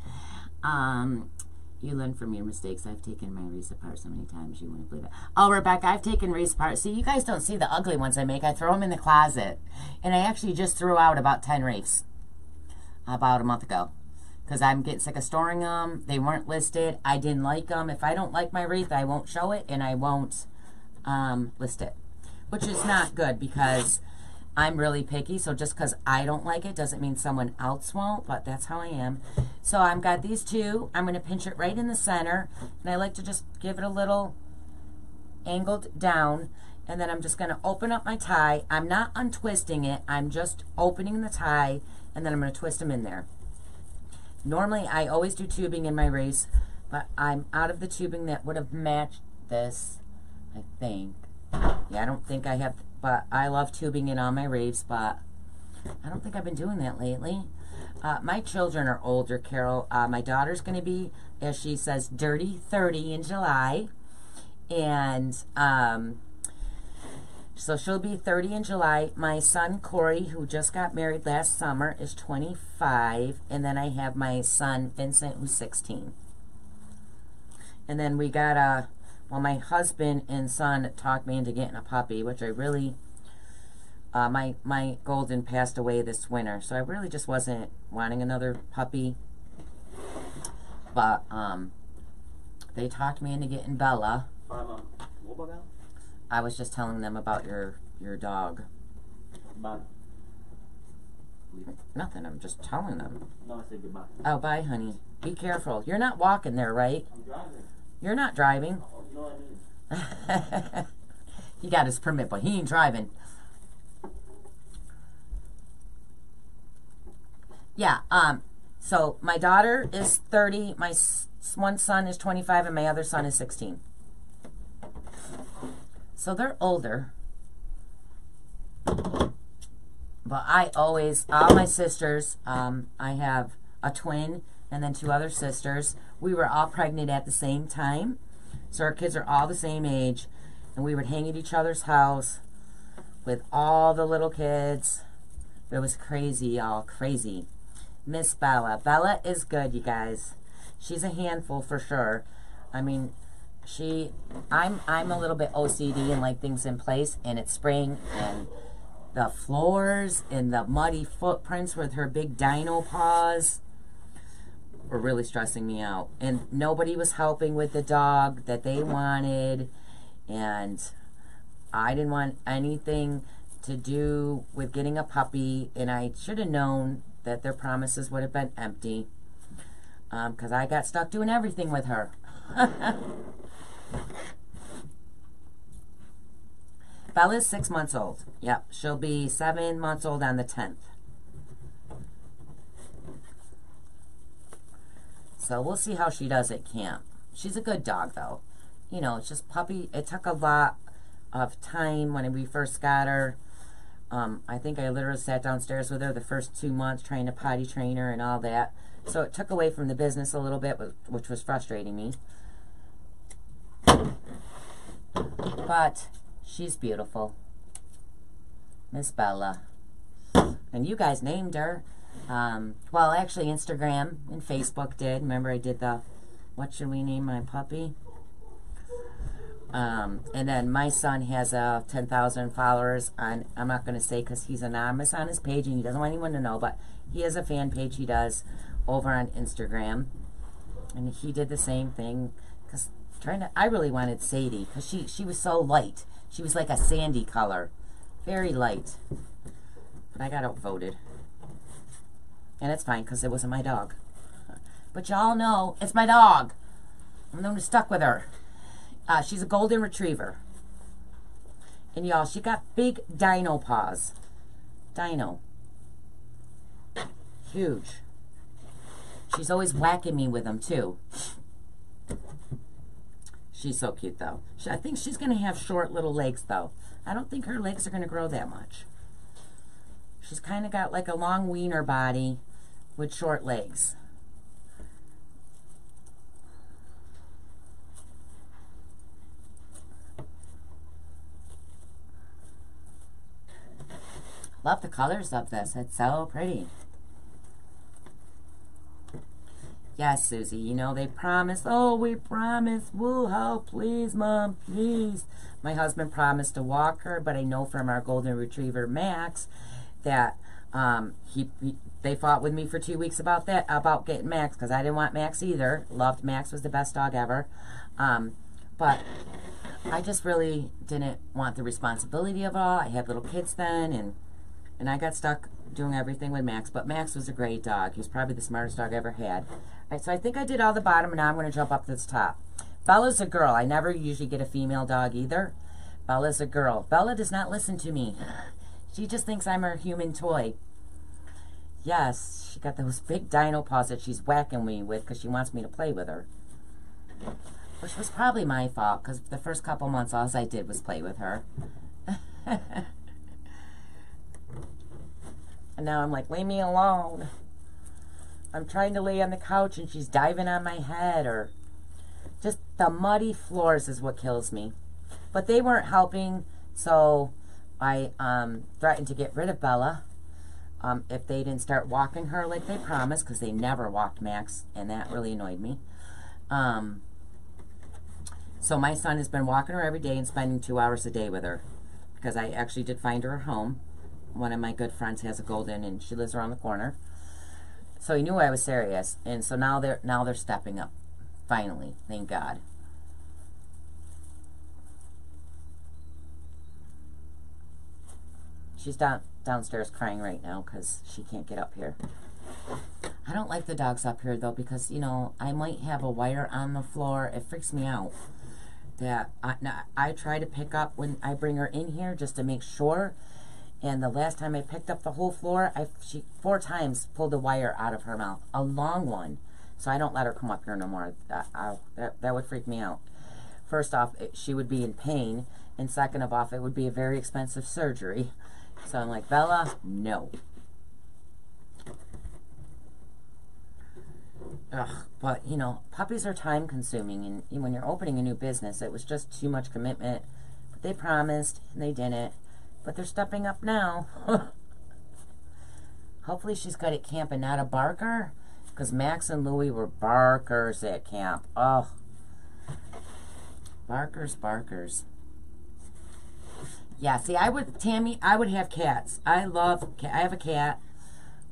You learn from your mistakes. I've taken my wreaths apart so many times you wouldn't believe it. Oh, Rebecca, I've taken wreaths apart. See, you guys don't see the ugly ones I make. I throw them in the closet. And I actually just threw out about 10 wreaths about a month ago. Because I'm getting sick of storing them. They weren't listed. I didn't like them. If I don't like my wreath, I won't show it and I won't list it. Which is not good because I'm really picky. So just because I don't like it doesn't mean someone else won't. But that's how I am. So I've got these two. I'm going to pinch it right in the center. And I like to just give it a little angled down. And then I'm just going to open up my tie. I'm not untwisting it. I'm just opening the tie. And then I'm going to twist them in there. Normally, I always do tubing in my wreaths, but I'm out of the tubing that would have matched this, I think. Yeah, I don't think I have, but I love tubing in all my wreaths, but I don't think I've been doing that lately. My children are older, Carol. My daughter's going to be, as she says, dirty 30 in July, and so she'll be 30 in July. My son, Corey, who just got married last summer, is 25. And then I have my son, Vincent, who's 16. And then we got well, my husband and son talked me into getting a puppy, which I really, my golden passed away this winter. So I really just wasn't wanting another puppy. But they talked me into getting Bella. I was just telling them about your dog. Bye. Nothing, I'm just telling them. No, I said goodbye. Oh, bye, honey. Be careful. You're not walking there, right? I'm driving. You're not driving. Oh, you know what I mean? He got his permit, but he ain't driving. Yeah, so my daughter is 30, my one son is 25, and my other son is 16. So they're older. But I always, all my sisters, I have a twin and then two other sisters. We were all pregnant at the same time. So our kids are all the same age. And we would hang at each other's house with all the little kids. It was crazy, y'all, crazy. Miss Bella. Bella is good, you guys. She's a handful for sure. I mean, I'm a little bit OCD and like things in place, and it's spring, and the floors and the muddy footprints with her big dino paws were really stressing me out. And nobody was helping with the dog that they wanted, and I didn't want anything to do with getting a puppy, and I should have known that their promises would have been empty, because I got stuck doing everything with her. Bella's 6 months old. Yep, she'll be 7 months old on the 10th. So we'll see how she does at camp. She's a good dog, though. You know, it's just puppy. It took a lot of time when we first got her. I think I literally sat downstairs with her the first 2 months trying to potty train her and all that. So it took away from the business a little bit, which was frustrating me. But she's beautiful. Miss Bella. And you guys named her. Well, actually, Instagram and Facebook did. Remember I did the, what should we name my puppy? And then my son has 10,000 followers on, I'm not going to say because he's anonymous on his page and he doesn't want anyone to know, but he has a fan page he does over on Instagram. And he did the same thing because I really wanted Sadie because she was so light. She was like a sandy color. Very light. But I got outvoted. And it's fine because it wasn't my dog. But y'all know it's my dog. I'm the one who stuck with her. She's a golden retriever. And y'all, she got big dino paws. Dino. Huge. She's always whacking me with them too. She's so cute though. I think she's going to have short little legs though. I don't think her legs are going to grow that much. She's kind of got like a long wiener body with short legs. Love the colors of this. It's so pretty. Yes, Susie, you know, they promised, oh, we promise, we'll help, please, Mom, please. My husband promised to walk her, but I know from our golden retriever, Max, that they fought with me for 2 weeks about that, about getting Max, because I didn't want Max either. Loved Max, was the best dog ever. But I just really didn't want the responsibility of it all. I had little kids then, and I got stuck doing everything with Max, but Max was a great dog. He was probably the smartest dog I ever had. All right, so I think I did all the bottom, and now I'm going to jump up to the top. Bella's a girl. I never usually get a female dog either. Bella's a girl. Bella does not listen to me. She just thinks I'm her human toy. Yes, she got those big dino paws that she's whacking me with because she wants me to play with her. Which was probably my fault, because the first couple months all I did was play with her. And now I'm like, leave me alone. I'm trying to lay on the couch and she's diving on my head, or just the muddy floors is what kills me. But they weren't helping, so I threatened to get rid of Bella if they didn't start walking her like they promised, because they never walked Max, and that really annoyed me. So my son has been walking her every day and spending 2 hours a day with her, because I actually did find her a home. One of my good friends has a golden, and she lives around the corner. So he knew I was serious, and so now they're stepping up. Finally, thank God. She's downstairs crying right now because she can't get up here. I don't like the dogs up here though, because you know I might have a wire on the floor. It freaks me out. That I try to pick up when I bring her in here just to make sure. And the last time I picked up the whole floor, she 4 times pulled a wire out of her mouth, a long one. So I don't let her come up here no more. That would freak me out. First off, she would be in pain, and second of all, it would be a very expensive surgery. So I'm like, Bella, no. Ugh, but you know, puppies are time consuming, and when you're opening a new business, it was just too much commitment. But they promised, and they didn't. But they're stepping up now. Hopefully she's good at camp and not a barker, because Max and Louie were barkers at camp. Oh, barkers. Yeah, see, Tammy, I would have cats. I have a cat.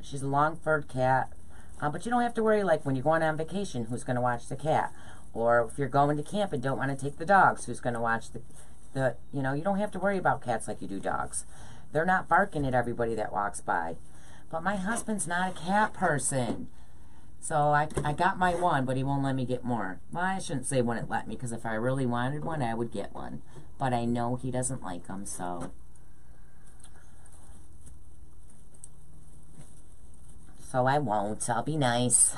She's a long-furred cat. But you don't have to worry, like, when you're going on vacation, who's going to watch the cat? Or if you're going to camp and don't want to take the dogs, who's going to watch you know, you don't have to worry about cats like you do dogs. They're not barking at everybody that walks by. But my husband's not a cat person. So I got my one, but he won't let me get more. Well, I shouldn't say wouldn't let me, because if I really wanted one, I would get one. But I know he doesn't like them, so. So I won't. I'll be nice.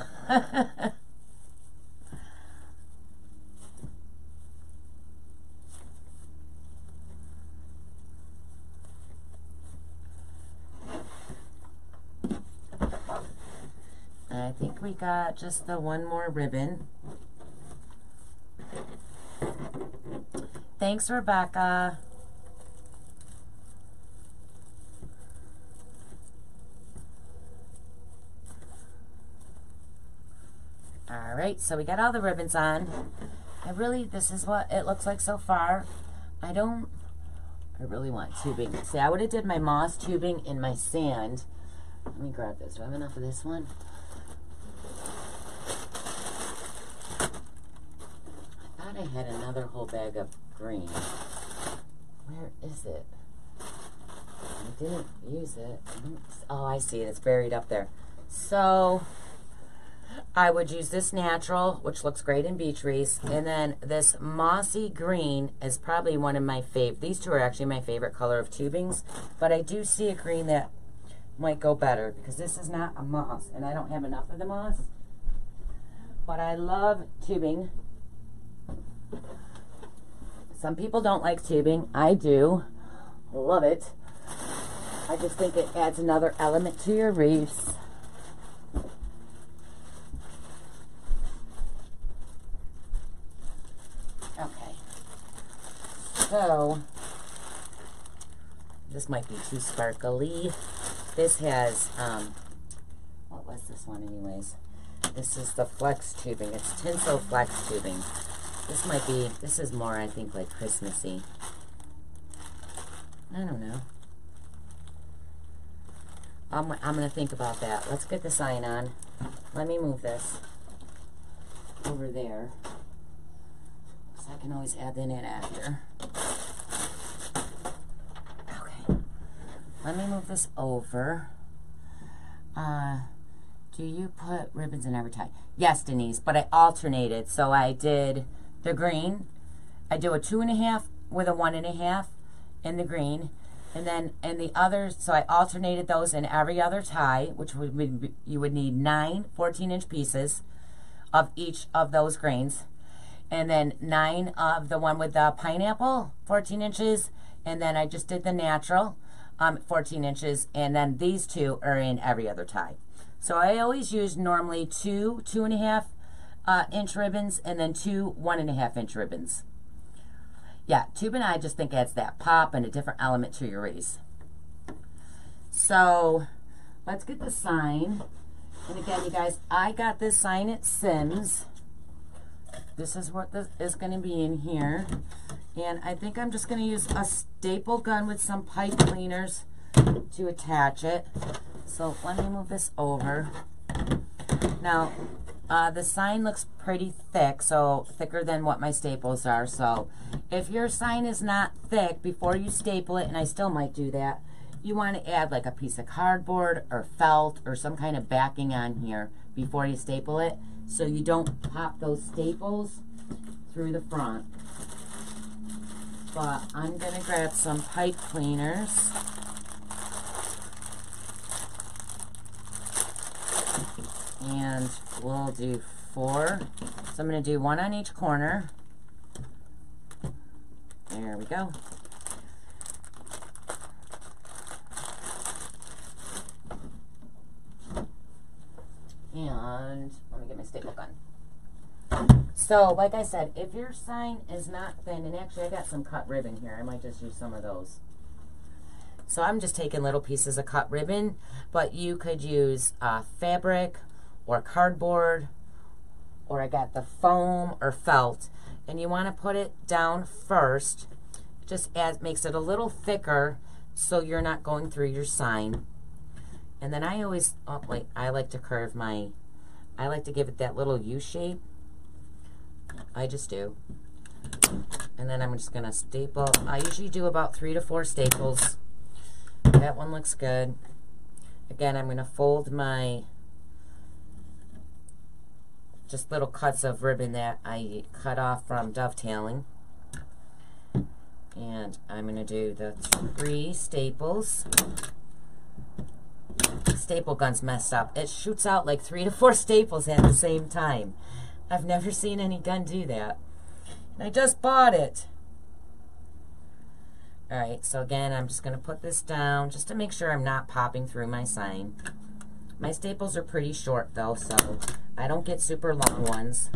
I think we got just the one more ribbon. Thanks, Rebecca. Alright, so we got all the ribbons on. This is what it looks like so far. I really want tubing. See, I would have did my moss tubing in my sand. Let me grab this. Do I have enough of this one? I thought I had another whole bag of green. Where is it? I didn't use it. Oh, I see it. It's buried up there. So I would use this natural, which looks great in beach wreaths, and then this mossy green is probably one of my favorite. These two are actually my favorite color of tubings, but I do see a green that might go better, because this is not a moss, and I don't have enough of the moss. But I love tubing. Some people don't like tubing. I do. Love it. I just think it adds another element to your wreaths. Okay. So, this might be too sparkly. This has, what was this one anyways? This is the flex tubing. It's tinsel flex tubing. This is more, I think, like Christmassy. I don't know. I'm going to think about that. Let's get the sign on. Let me move this over there. So I can always add that in after. Okay. Let me move this over. Do you put ribbons in every tie? Yes, Denise, but I alternated. So I did the green. I do a 2.5 with a 1.5 in the green. And then in the others, so I alternated those in every other tie, which would be, you would need 9 14-inch pieces of each of those grains. And then 9 of the one with the pineapple, 14 inches. And then I just did the natural, 14 inches. And then these two are in every other tie. So I always use normally 2 2.5 inch ribbons and then 2 1.5 inch ribbons. Yeah, tube and I just think adds that pop and a different element to your wreath. So let's get the sign. And again, you guys, I got this sign at Sims. This is what this is going to be in here. And I think I'm just going to use a staple gun with some pipe cleaners to attach it. So let me move this over. Now, the sign looks pretty thick, so thicker than what my staples are. So if your sign is not thick, before you staple it, and I still might do that, you want to add like a piece of cardboard or felt or some kind of backing on here before you staple it, so you don't pop those staples through the front. But I'm going to grab some pipe cleaners. And we'll do 4. So I'm going to do 1 on each corner. There we go. And let me get my staple gun. So, like I said, if your sign is not thin, and actually I got some cut ribbon here. I might just use some of those. So I'm just taking little pieces of cut ribbon, but you could use fabric or cardboard, or I got the foam or felt, and you want to put it down first. Just makes it a little thicker so you're not going through your sign. And then I always, I like to curve my, I like to give it that little U shape. I just do. And then I'm just going to staple. I usually do about 3 to 4 staples. That one looks good. Again, I'm going to fold my just little cuts of ribbon that I cut off from dovetailing. And I'm going to do the 3 staples. Staple gun's messed up. It shoots out like 3 to 4 staples at the same time. I've never seen any gun do that. And I just bought it. Alright, so again, I'm just going to put this down just to make sure I'm not popping through my sign. My staples are pretty short though, so I don't get super long ones.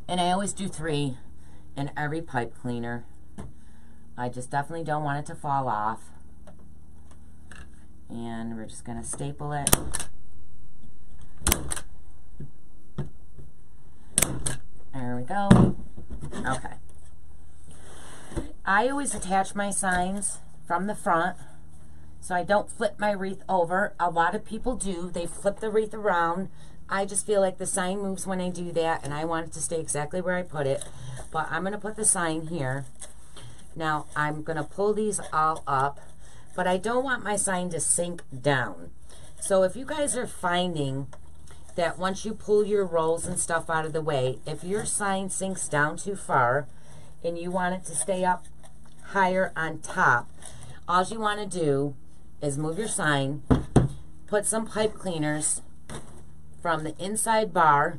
And I always do 3 in every pipe cleaner. I just definitely don't want it to fall off. And we're just going to staple it. There we go. Okay. I always attach my signs from the front so I don't flip my wreath over. A lot of people do. They flip the wreath around. I just feel like the sign moves when I do that, and I want it to stay exactly where I put it. But I'm going to put the sign here. Now, I'm going to pull these all up, but I don't want my sign to sink down. So if you guys are finding that once you pull your rolls and stuff out of the way, if your sign sinks down too far and you want it to stay up higher on top, all you want to do is move your sign, put some pipe cleaners from the inside bar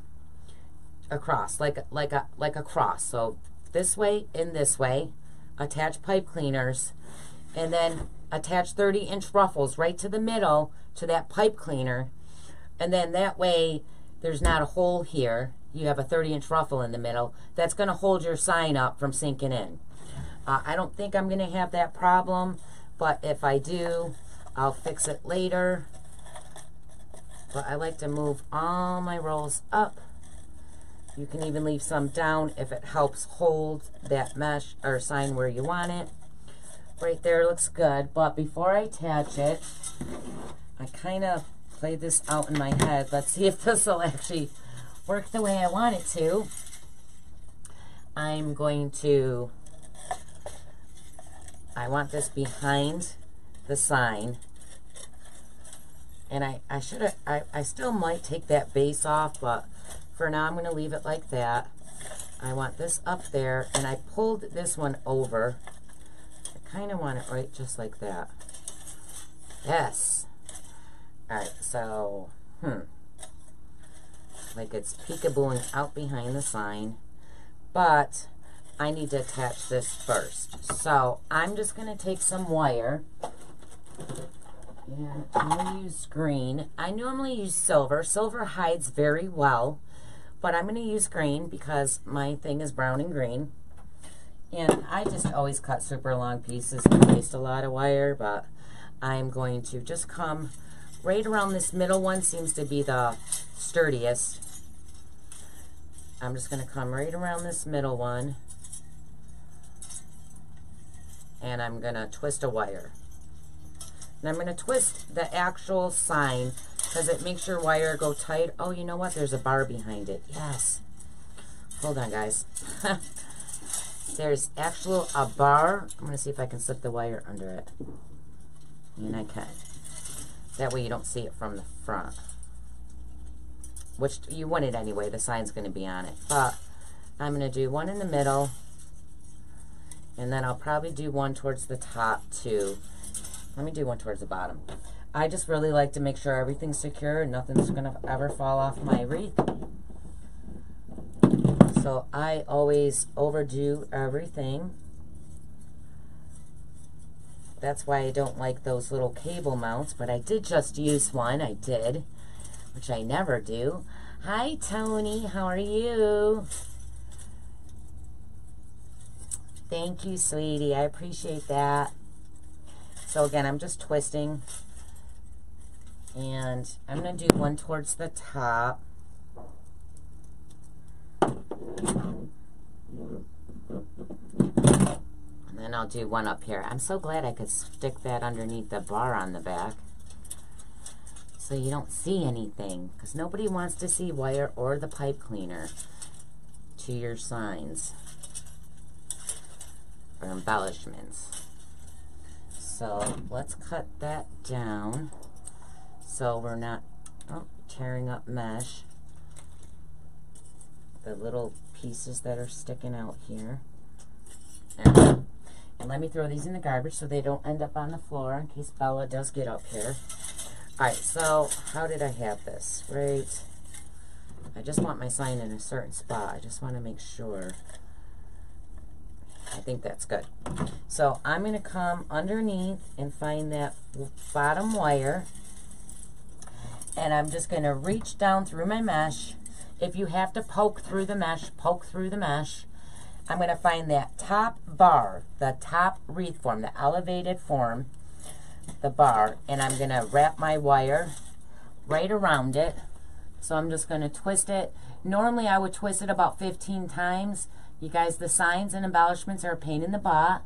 across, like a cross. So this way and this way. Attach pipe cleaners, and then attach 30-inch ruffles right to the middle to that pipe cleaner, and then that way there's not a hole here. You have a 30-inch ruffle in the middle that's going to hold your sign up from sinking in. I don't think I'm going to have that problem, but if I do, I'll fix it later. But I like to move all my rolls up. You can even leave some down if it helps hold that mesh or sign where you want it. Right there looks good. But before I attach it, I kind of played this out in my head. Let's see if this will actually work the way I want it to. I'm going to, I want this behind the sign. And I still might take that base off, but for now I'm going to leave it like that. I want this up there, and I pulled this one over. I kind of want it right just like that. Yes. Alright, so, like it's peekabooing out behind the sign. But I need to attach this first. So I'm just going to take some wire. And I'm going to use green. I normally use silver. Silver hides very well. But I'm going to use green because my thing is brown and green. And I just always cut super long pieces and waste a lot of wire. But I'm going to just come right around this middle one. Seems to be the sturdiest. I'm just going to come right around this middle one. And I'm going to twist a wire. And I'm going to twist the actual sign because it makes your wire go tight. Oh, you know what? There's a bar behind it. Yes. Hold on, guys. There's actually a bar. I'm going to see if I can slip the wire under it. And I can. That way you don't see it from the front. Which you want it anyway. The sign's going to be on it. But I'm going to do one in the middle. And then I'll probably do one towards the top too. Let me do one towards the bottom. I just really like to make sure everything's secure and nothing's going to ever fall off my wreath. So I always overdo everything. That's why I don't like those little cable mounts, but I did just use one. I did, which I never do. Hi, Tony. How are you? Thank you, sweetie. I appreciate that. So again, I'm just twisting, and I'm going to do one towards the top. And then I'll do one up here. I'm so glad I could stick that underneath the bar on the back so you don't see anything, because nobody wants to see wire or the pipe cleaner to your signs or embellishments. So let's cut that down so we're not tearing up mesh. The little pieces that are sticking out here. There. And let me throw these in the garbage so they don't end up on the floor in case Bella does get up here. Alright, so how did I have this? Right. I just want my sign in a certain spot. I just want to make sure. I think that's good. So I'm going to come underneath and find that bottom wire. And I'm just going to reach down through my mesh. If you have to poke through the mesh, poke through the mesh. I'm going to find that top bar, the top wreath form, the elevated form, the bar. And I'm going to wrap my wire right around it. So I'm just going to twist it. Normally I would twist it about 15 times. You guys, the signs and embellishments are a pain in the butt.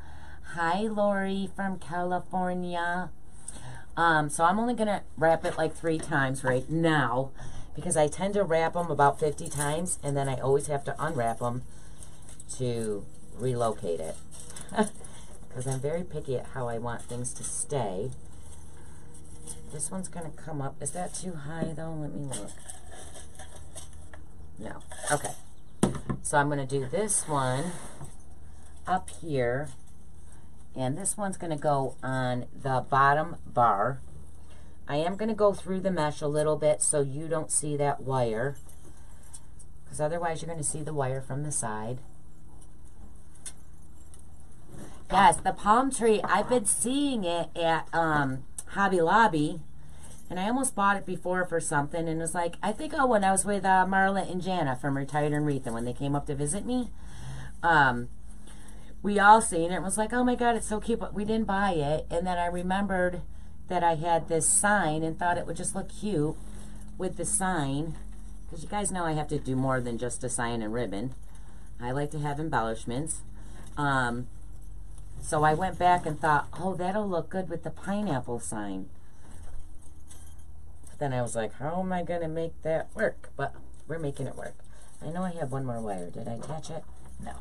Hi, Lori from California. So I'm only going to wrap it like 3 times right now because I tend to wrap them about 50 times and then I always have to unwrap them to relocate it. Because I'm very picky at how I want things to stay. This one's going to come up. Is that too high though? Let me look. No. Okay. So I'm going to do this one up here, and this one's going to go on the bottom bar. I am going to go through the mesh a little bit so you don't see that wire, because otherwise you're going to see the wire from the side. Yes, the palm tree, I've been seeing it at Hobby Lobby. And I almost bought it before for something, and it was like, I think, when I was with Marla and Jana from Retired and Wreath, and when they came up to visit me, we all seen it. It was like, oh my God, it's so cute, but we didn't buy it. And then I remembered that I had this sign and thought it would just look cute with the sign, because you guys know I have to do more than just a sign and ribbon. I like to have embellishments. So I went back and thought, oh, that'll look good with the pineapple sign. But then I was like, how am I going to make that work? But we're making it work. I know I have one more wire. Did I attach it? No.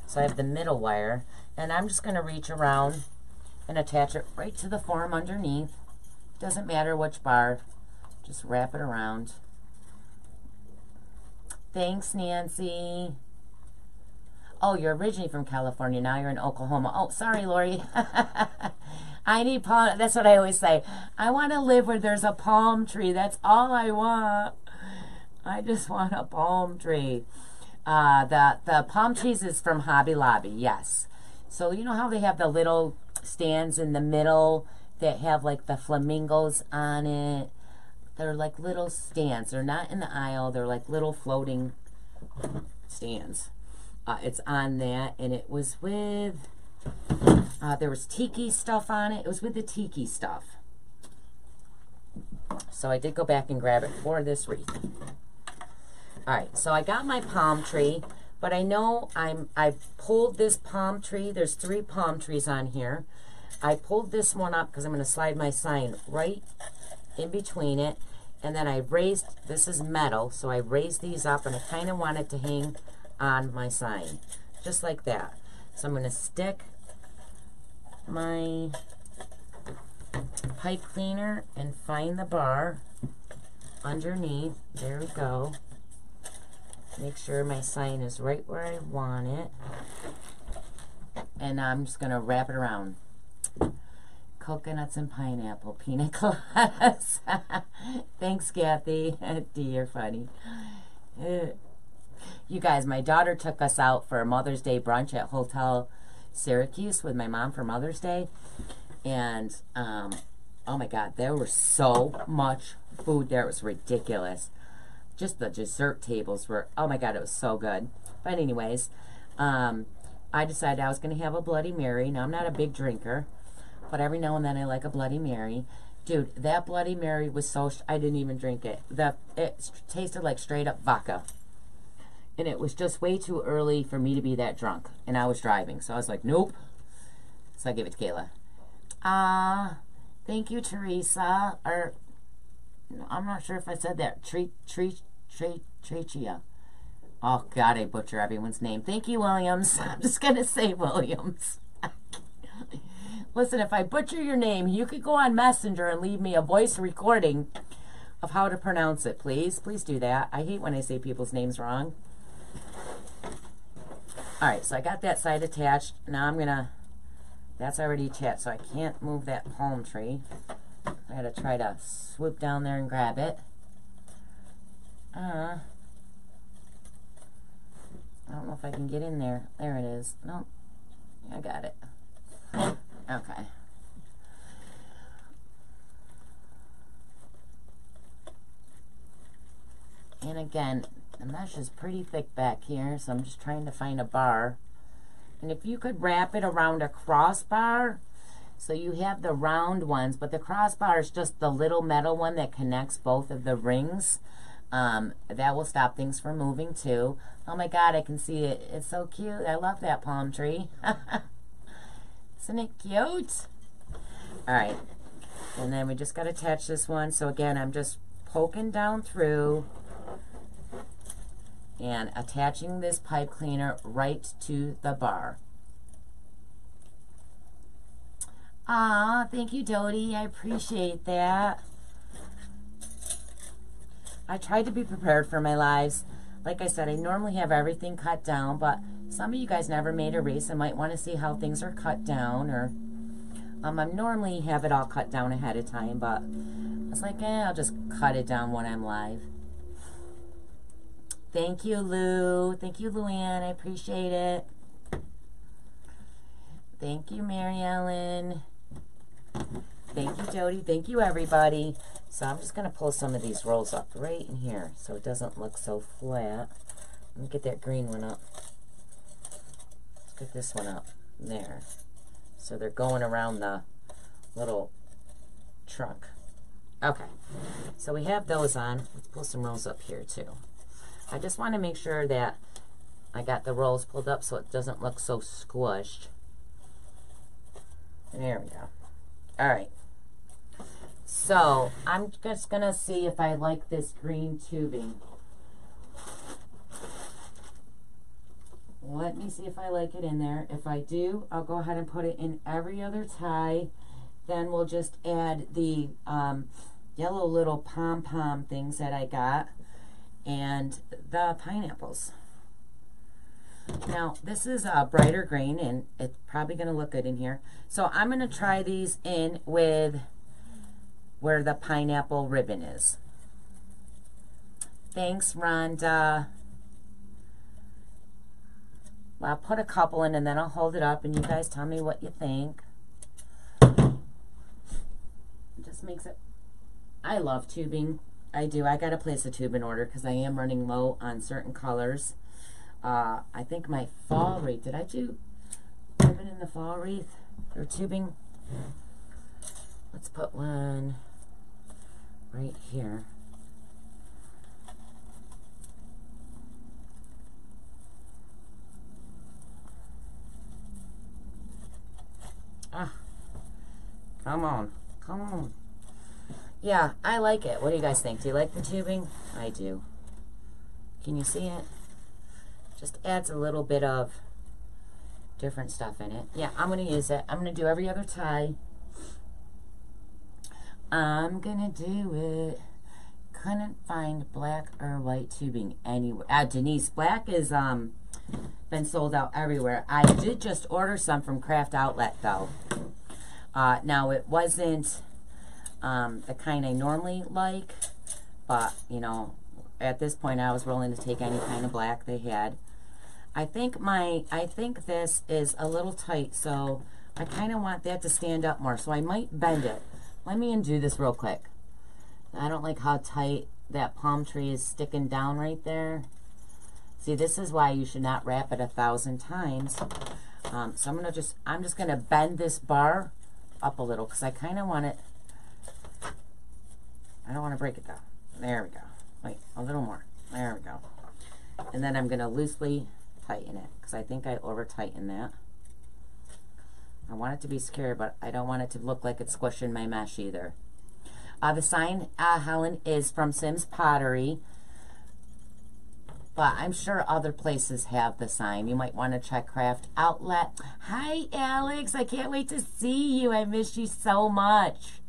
So I have the middle wire, and I'm just going to reach around and attach it right to the form underneath. Doesn't matter which bar. Just wrap it around. Thanks, Nancy. Oh, you're originally from California. Now you're in Oklahoma. Oh, sorry, Lori. I need palm. That's what I always say. I want to live where there's a palm tree. That's all I want. I just want a palm tree. The palm trees is from Hobby Lobby. Yes. So you know how they have the little stands in the middle that have like the flamingos on it? They're like little stands. They're not in the aisle. They're like little floating stands. It's on that, and it was with, there was tiki stuff on it. It was with the tiki stuff. So I did go back and grab it for this wreath. Alright, so I got my palm tree, but I know I pulled this palm tree. There's 3 palm trees on here. I pulled this one up because I'm going to slide my sign right in between it. And then I raised, this is metal, so I raised these up, and I kind of want it to hang on my sign, just like that. So I'm going to stick my pipe cleaner and find the bar underneath. There we go. Make sure my sign is right where I want it. And I'm just going to wrap it around. Coconuts and pineapple, pina coladas. Thanks, Kathy. D, you're funny. You guys, my daughter took us out for a Mother's Day brunch at Hotel Syracuse with my mom for Mother's Day. And, oh my God, there was so much food there. It was ridiculous. Just the dessert tables were, oh my God, it was so good. But anyways, I decided I was going to have a Bloody Mary. Now, I'm not a big drinker, but every now and then I like a Bloody Mary. Dude, that Bloody Mary was so, I didn't even drink it. It tasted like straight up vodka. And it was just way too early for me to be that drunk. And I was driving. So I was like, nope. So I gave it to Kayla. Thank you, Teresa. Or, I'm not sure if I said that. Trichia. Oh, God, I butcher everyone's name. Thank you, Williams. I'm just going to say Williams. Listen, if I butcher your name, you could go on Messenger and leave me a voice recording of how to pronounce it, please. Please do that. I hate when I say people's names wrong. Alright, so I got that side attached. Now I'm going to, that's already attached, so I can't move that palm tree. I got to try to swoop down there and grab it. I don't know if I can get in there. There it is. Nope. I got it. Okay. And again, the mesh is pretty thick back here, so I'm just trying to find a bar. And if you could wrap it around a crossbar, so you have the round ones, but the crossbar is just the little metal one that connects both of the rings. That will stop things from moving too. Oh my God, I can see it. It's so cute. I love that palm tree. Isn't it cute? Alright. And then we just got to attach this one. So again, I'm just poking down through and attaching this pipe cleaner right to the bar. Ah, thank you, Dodie. I appreciate that. I tried to be prepared for my lives. Like I said, I normally have everything cut down, but some of you guys never made a wreath and might want to see how things are cut down, or I normally have it all cut down ahead of time, but I was like, I'll just cut it down when I'm live. Thank you, Lou. Thank you, Luann. I appreciate it. Thank you, Mary Ellen. Thank you, Jody. Thank you, everybody. So I'm just going to pull some of these rolls up right in here so it doesn't look so flat. Let me get that green one up. Let's get this one up. There. So they're going around the little trunk. Okay, so we have those on. Let's pull some rolls up here too. I just want to make sure that I got the rolls pulled up so it doesn't look so squished. There we go. All right. So I'm just gonna see if I like this green tubing. Let me see if I like it in there. If I do, I'll go ahead and put it in every other tie. Then we'll just add the yellow little Pom Pom things that I got and the pineapples. Now, this is a brighter green, and it's probably going to look good in here. So I'm going to try these in with where the pineapple ribbon is. Thanks, Rhonda. Well, I'll put a couple in, and then I'll hold it up, and you guys tell me what you think. It just makes it... I love tubing. I do. I got to place a tube in order because I am running low on certain colors. I think my fall wreath, did I do ribbon in the fall wreath or tubing? Let's put one right here. Ah, come on, come on. Yeah, I like it. What do you guys think? Do you like the tubing? I do. Can you see it? Just adds a little bit of different stuff in it. Yeah, I'm going to use it. I'm going to do every other tie. I'm going to do it. Couldn't find black or white tubing anywhere. Denise, black is been sold out everywhere. I did just order some from Craft Outlet though. Now it wasn't the kind I normally like, but you know, at this point I was willing to take any kind of black they had. I think this is a little tight, so I kind of want that to stand up more, so I might bend it. Let me undo this real quick. I don't like how tight that palm tree is sticking down right there. See, this is why you should not wrap it 1,000 times. So I'm just gonna bend this bar up a little because I kind of want it. I don't want to break it down. There we go. Wait, a little more. There we go. And then I'm gonna loosely tighten it because I think I over tightened that. I want it to be secure, but I don't want it to look like it's squishing my mesh either. The sign, Helen, is from Sims Pottery, but I'm sure other places have the sign. You might want to check Craft Outlet. Hi, Alex. I can't wait to see you. I miss you so much.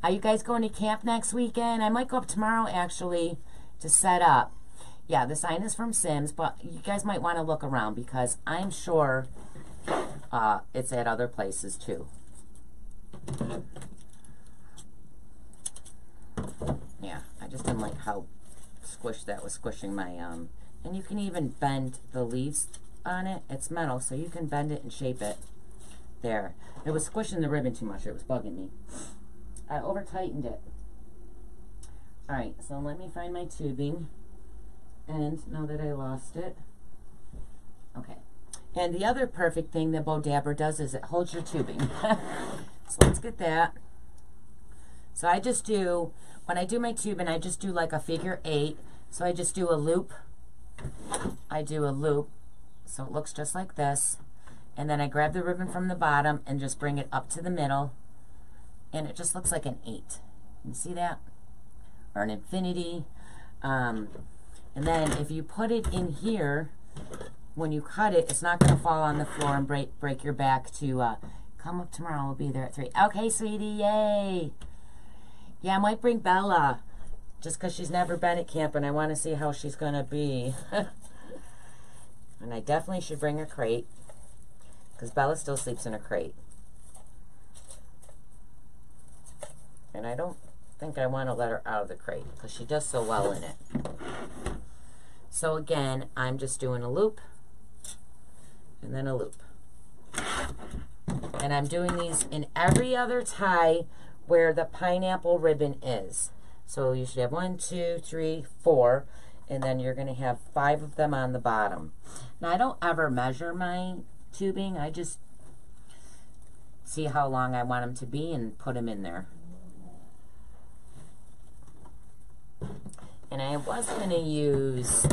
Are you guys going to camp next weekend? I might go up tomorrow, actually, to set up. Yeah, the sign is from Sims, but you guys might want to look around because I'm sure it's at other places, too. Yeah, I just didn't like how squished that was squishing my, and you can even bend the leaves on it. It's metal, so you can bend it and shape it. There. It was squishing the ribbon too much. It was bugging me. I over-tightened it. Alright, so let me find my tubing. And now that I lost it. Okay. And the other perfect thing that Bo Dabber does is it holds your tubing. So let's get that. So I just do, when I do my tubing, I just do like a figure 8. So I just do a loop. I do a loop. So it looks just like this. And then I grab the ribbon from the bottom and just bring it up to the middle. And it just looks like an 8. You see that? Or an infinity. And then if you put it in here, when you cut it, it's not going to fall on the floor and break your back to come up tomorrow. We'll be there at 3. Okay, sweetie, yay. Yeah, I might bring Bella just because she's never been at camp and I want to see how she's going to be. And I definitely should bring a crate because Bella still sleeps in a crate. And I don't think I want to let her out of the crate because she does so well in it. So again, I'm just doing a loop and then a loop. And I'm doing these in every other tie where the pineapple ribbon is. So you should have 1, 2, 3, 4, and then you're going to have 5 of them on the bottom. Now I don't ever measure my tubing. I just see how long I want them to be and put them in there. And I was going to use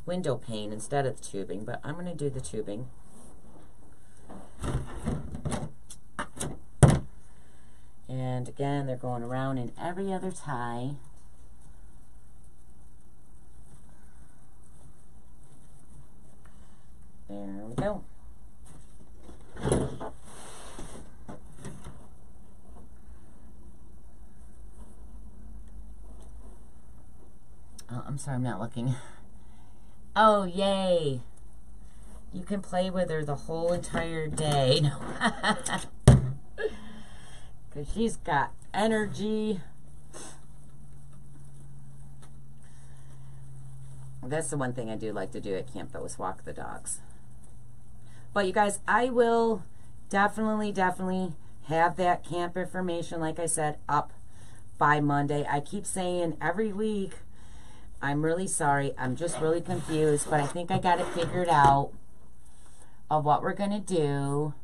window pane instead of the tubing, but I'm going to do the tubing. And again, they're going around in every other tie. There we go. Oh, I'm sorry, I'm not looking. Oh, yay. You can play with her the whole entire day. No. Because she's got energy. That's the one thing I do like to do at camp, though, is walk the dogs. But you guys, I will definitely have that camp information, like I said, up by Monday. I keep saying every week, I'm really sorry. I'm just really confused, but I think I got it figured out of what we're going to do.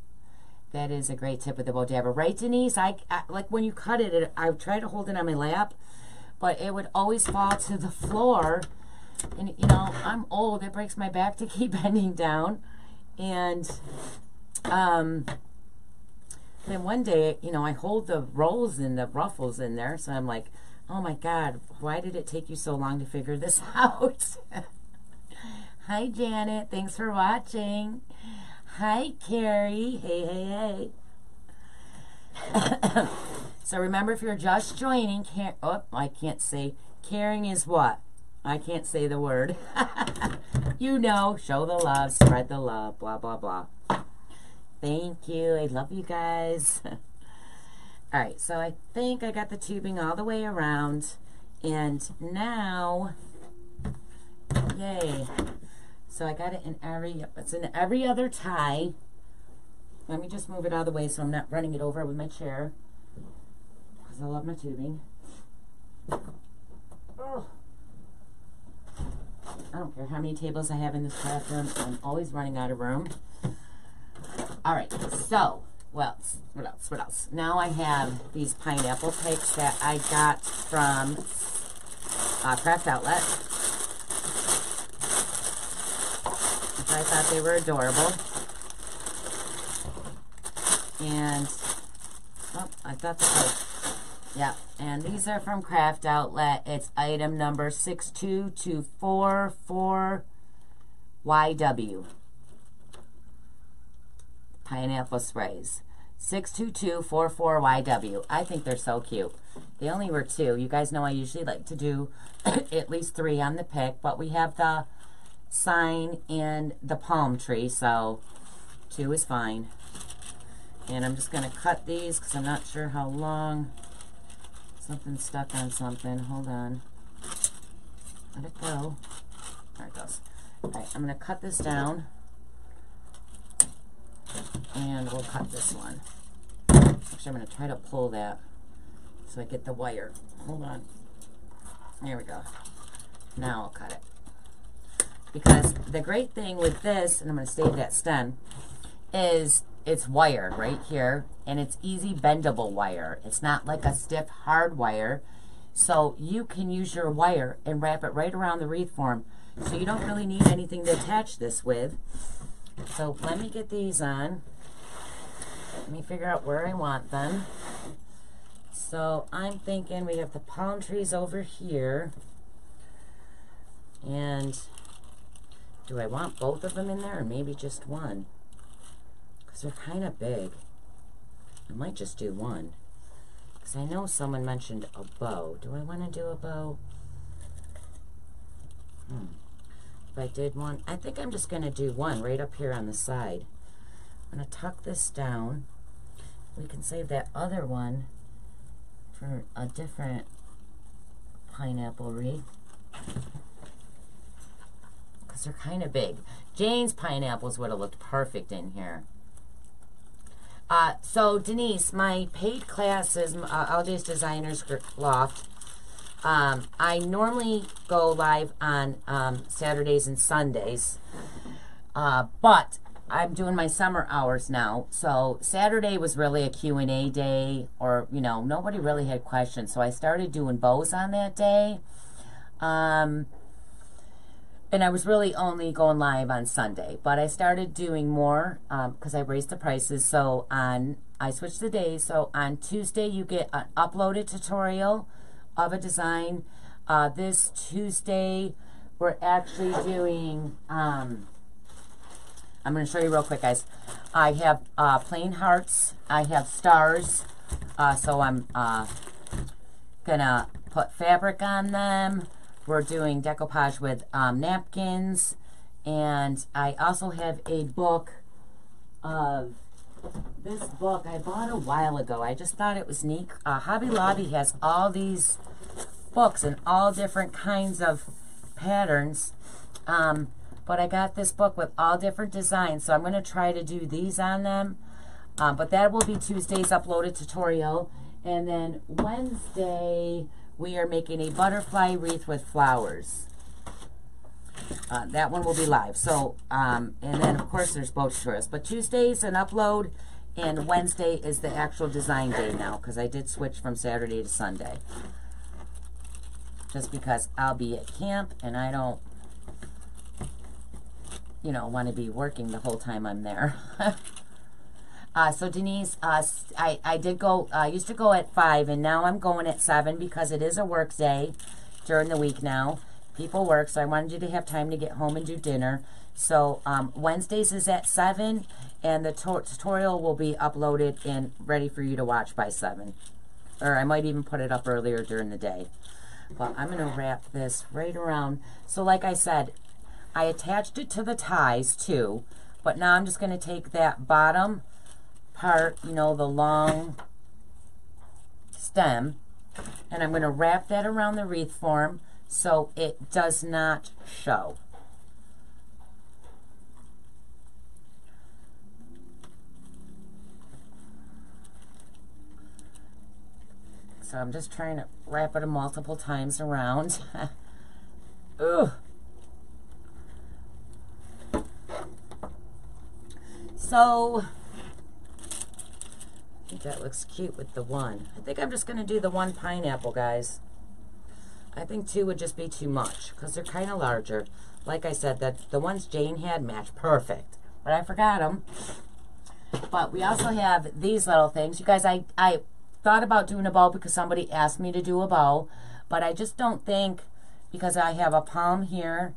That is a great tip with the bow dabber. Right, Denise? I like when you cut it, I try to hold it on my lap, but it would always fall to the floor. And, you know, I'm old. It breaks my back to keep bending down. And then one day, you know, I hold the rolls and the ruffles in there, so I'm like, oh my God, why did it take you so long to figure this out? Hi, Janet. Thanks for watching. Hi, Carrie. Hey. So remember, if you're just joining, I can't say. Caring is what? I can't say the word. You know, show the love, spread the love, blah, blah, blah. Thank you. I love you guys. All right, so I think I got the tubing all the way around. And now, yay. So I got it in it's in every other tie. Let me just move it out of the way so I'm not running it over with my chair, because I love my tubing. Oh. I don't care how many tables I have in this craft room. I'm always running out of room. All right, so, what else? Now I have these pineapple picks that I got from Craft Outlet. I thought they were adorable. And, I thought that was, yeah, and these are from Craft Outlet. It's item number 62244YW. Pineapple sprays. 62244YW. I think they're so cute. They only were 2. You guys know I usually like to do at least 3 on the pick, but we have the sign and the palm tree, so 2 is fine. And I'm just going to cut these because I'm not sure how long. Something's stuck on something. Hold on. Let it go. There it goes. Alright, I'm going to cut this down. And we'll cut this one. Actually, I'm going to try to pull that so I get the wire. Hold on. There we go. Now I'll cut it. Because the great thing with this, and I'm going to save that stem, is it's wired right here, and it's easy bendable wire. It's not like a stiff hard wire, so you can use your wire and wrap it right around the wreath form, so you don't really need anything to attach this with. So let me get these on. Let me figure out where I want them. So I'm thinking we have the palm trees over here, and do I want both of them in there, or maybe just one? Because they're kind of big. I might just do one. Because I know someone mentioned a bow. Do I want to do a bow? If I did one, I think I'm just going to do one right up here on the side. I'm going to tuck this down. We can save that other one for a different pineapple wreath. Because they're kind of big. Jane's pineapples would have looked perfect in here. So Denise, my paid classes, All Days Designers Loft, I normally go live on Saturdays and Sundays, but I'm doing my summer hours now. So Saturday was really a Q&A day, or, you know, nobody really had questions. So I started doing bows on that day. And I was really only going live on Sunday, but I started doing more because I raised the prices. So I switched the days. So on Tuesday, you get an uploaded tutorial of a design. This Tuesday, we're actually doing, I'm going to show you real quick, guys. I have plain hearts. I have stars. So I'm going to put fabric on them. We're doing decoupage with napkins. And I also have a book of, this book I bought a while ago. I just thought it was neat. Hobby Lobby has all these books and all different kinds of patterns. But I got this book with all different designs. So I'm going to try to do these on them. But that will be Tuesday's uploaded tutorial. And then Wednesday, we are making a butterfly wreath with flowers. That one will be live. So, and then of course there's both tutorials. But Tuesday's an upload, and Wednesday is the actual design day now, because I did switch from Saturday to Sunday. Just because I'll be at camp, and I don't, you know, want to be working the whole time I'm there. So Denise, I did go, I used to go at 5, and now I'm going at 7 because it is a work day during the week now. People work, so I wanted you to have time to get home and do dinner. So Wednesdays is at 7, and the tutorial will be uploaded and ready for you to watch by 7. Or I might even put it up earlier during the day. But I'm going to wrap this right around. So like I said, I attached it to the ties too, but now I'm just going to take that bottom part, you know, the long stem, and I'm going to wrap that around the wreath form so it does not show. So I'm just trying to wrap it multiple times around. Ugh. So I think that looks cute with the one. I think I'm just going to do the one pineapple, guys. I think 2 would just be too much because they're kind of larger. Like I said, that the ones Jane had matched perfect, but I forgot them. But we also have these little things. You guys, I thought about doing a bow because somebody asked me to do a bow, but I just don't think, because I have a palm here,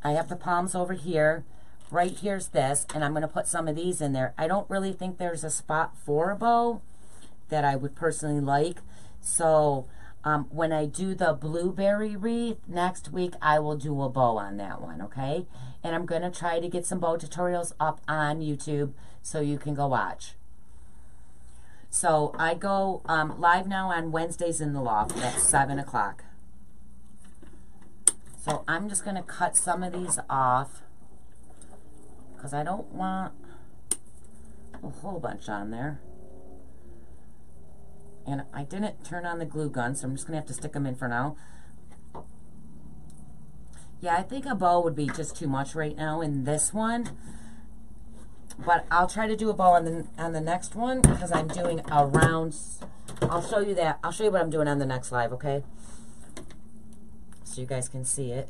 I have the palms over here, right here's this, and I'm going to put some of these in there. I don't really think there's a spot for a bow that I would personally like. So when I do the blueberry wreath next week, I will do a bow on that one, okay? And I'm going to try to get some bow tutorials up on YouTube so you can go watch. So I go live now on Wednesdays in the loft at 7 o'clock. So I'm just going to cut some of these off, because I don't want a whole bunch on there. And I didn't turn on the glue gun, so I'm just going to have to stick them in for now. Yeah, I think a bow would be just too much right now in this one. But I'll try to do a bow on the next one, because I'm doing a round. I'll show you that. I'll show you what I'm doing on the next live, okay? So you guys can see it.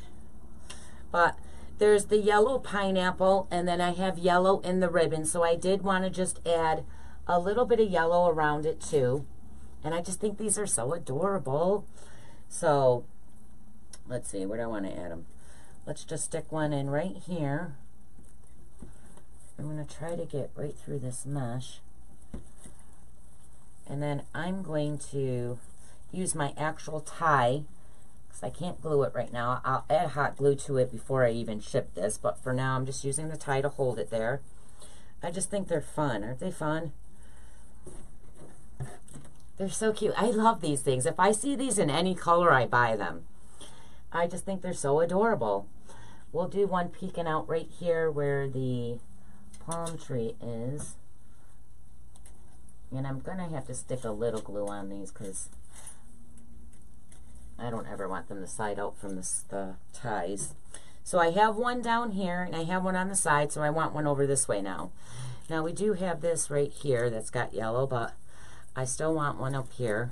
But there's the yellow pineapple, and then I have yellow in the ribbon. So I did want to just add a little bit of yellow around it too. And I just think these are so adorable. So let's see, where do I want to add them? Let's just stick one in right here. I'm going to try to get right through this mesh. And then I'm going to use my actual tie, because I can't glue it right now. I'll add hot glue to it before I even ship this, but for now I'm just using the tie to hold it there. I just think they're fun. Aren't they fun? They're so cute. I love these things. If I see these in any color, I buy them. I just think they're so adorable. We'll do one peeking out right here where the palm tree is. And I'm going to have to stick a little glue on these because I don't ever want them to slide out from the ties. So I have one down here and I have one on the side, so I want one over this way now. Now we do have this right here that's got yellow, but I still want one up here.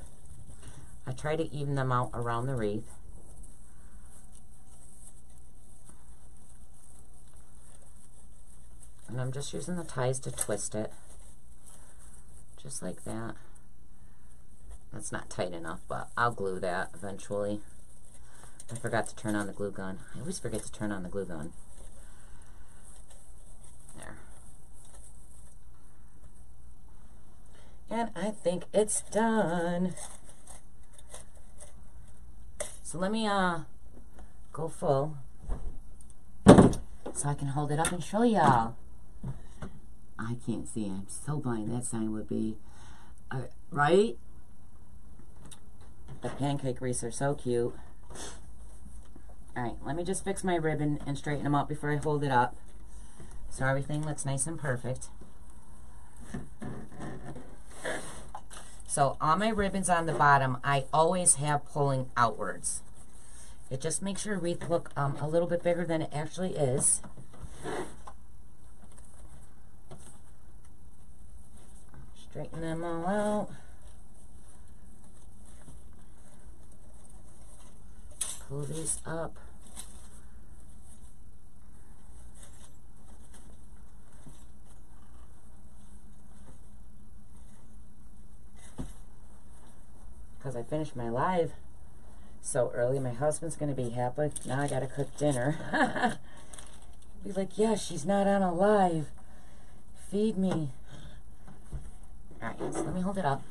I try to even them out around the wreath. And I'm just using the ties to twist it. Just like that. That's not tight enough, but I'll glue that eventually. I forgot to turn on the glue gun. I always forget to turn on the glue gun. There. And I think it's done. So let me go full so I can hold it up and show y'all. I can't see. I'm so blind. That sign would be right. The pancake wreaths are so cute. Alright, let me just fix my ribbon and straighten them up before I hold it up so everything looks nice and perfect. So all my ribbons on the bottom, I always have pulling outwards. It just makes your wreath look a little bit bigger than it actually is. Straighten them all out. Pull these up. Because I finished my live so early, my husband's going to be happy. Now I got to cook dinner. Be like, yeah, she's not on a live. Feed me. Alright, so let me hold it up.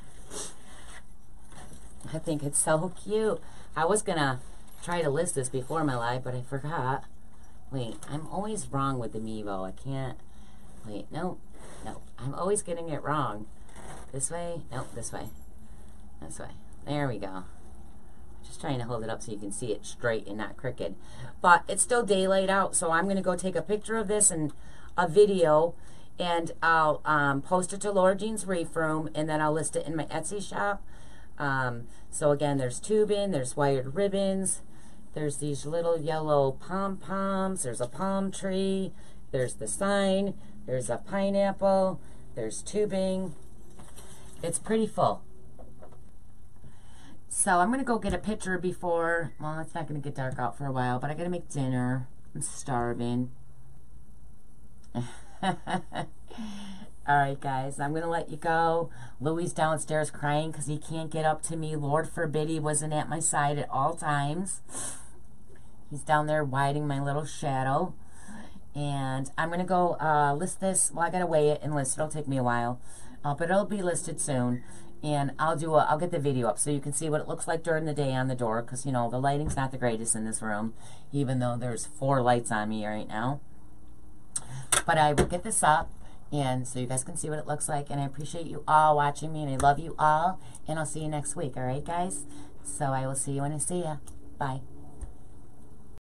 I think it's so cute. I was going to try to list this before my live, but I forgot. Wait, I'm always wrong with the Mevo. I can't. Wait, no. I'm always getting it wrong. This way? No, this way. This way. There we go. Just trying to hold it up so you can see it straight and not crooked. But it's still daylight out, so I'm going to go take a picture of this and a video, and I'll post it to Laura Jean's Wreath Room, and then I'll list it in my Etsy shop. So again, there's tubing, there's wired ribbons, there's these little yellow pom-poms, there's a palm tree, there's the sign, there's a pineapple, there's tubing. It's pretty full. So I'm going to go get a picture before, well, it's not going to get dark out for a while, but I got to make dinner. I'm starving. Alright guys, I'm going to let you go. Louie's downstairs crying because he can't get up to me. Lord forbid he wasn't at my side at all times. He's down there widening my little shadow. And I'm going to go list this. Well, I got to weigh it and list it. It'll take me a while. But it'll be listed soon. And I'll get the video up so you can see what it looks like during the day on the door, because, you know, the lighting's not the greatest in this room, even though there's 4 lights on me right now. But I will get this up, and so you guys can see what it looks like, and I appreciate you all watching me, and I love you all, and I'll see you next week, all right, guys? So I will see you when I see you. Bye.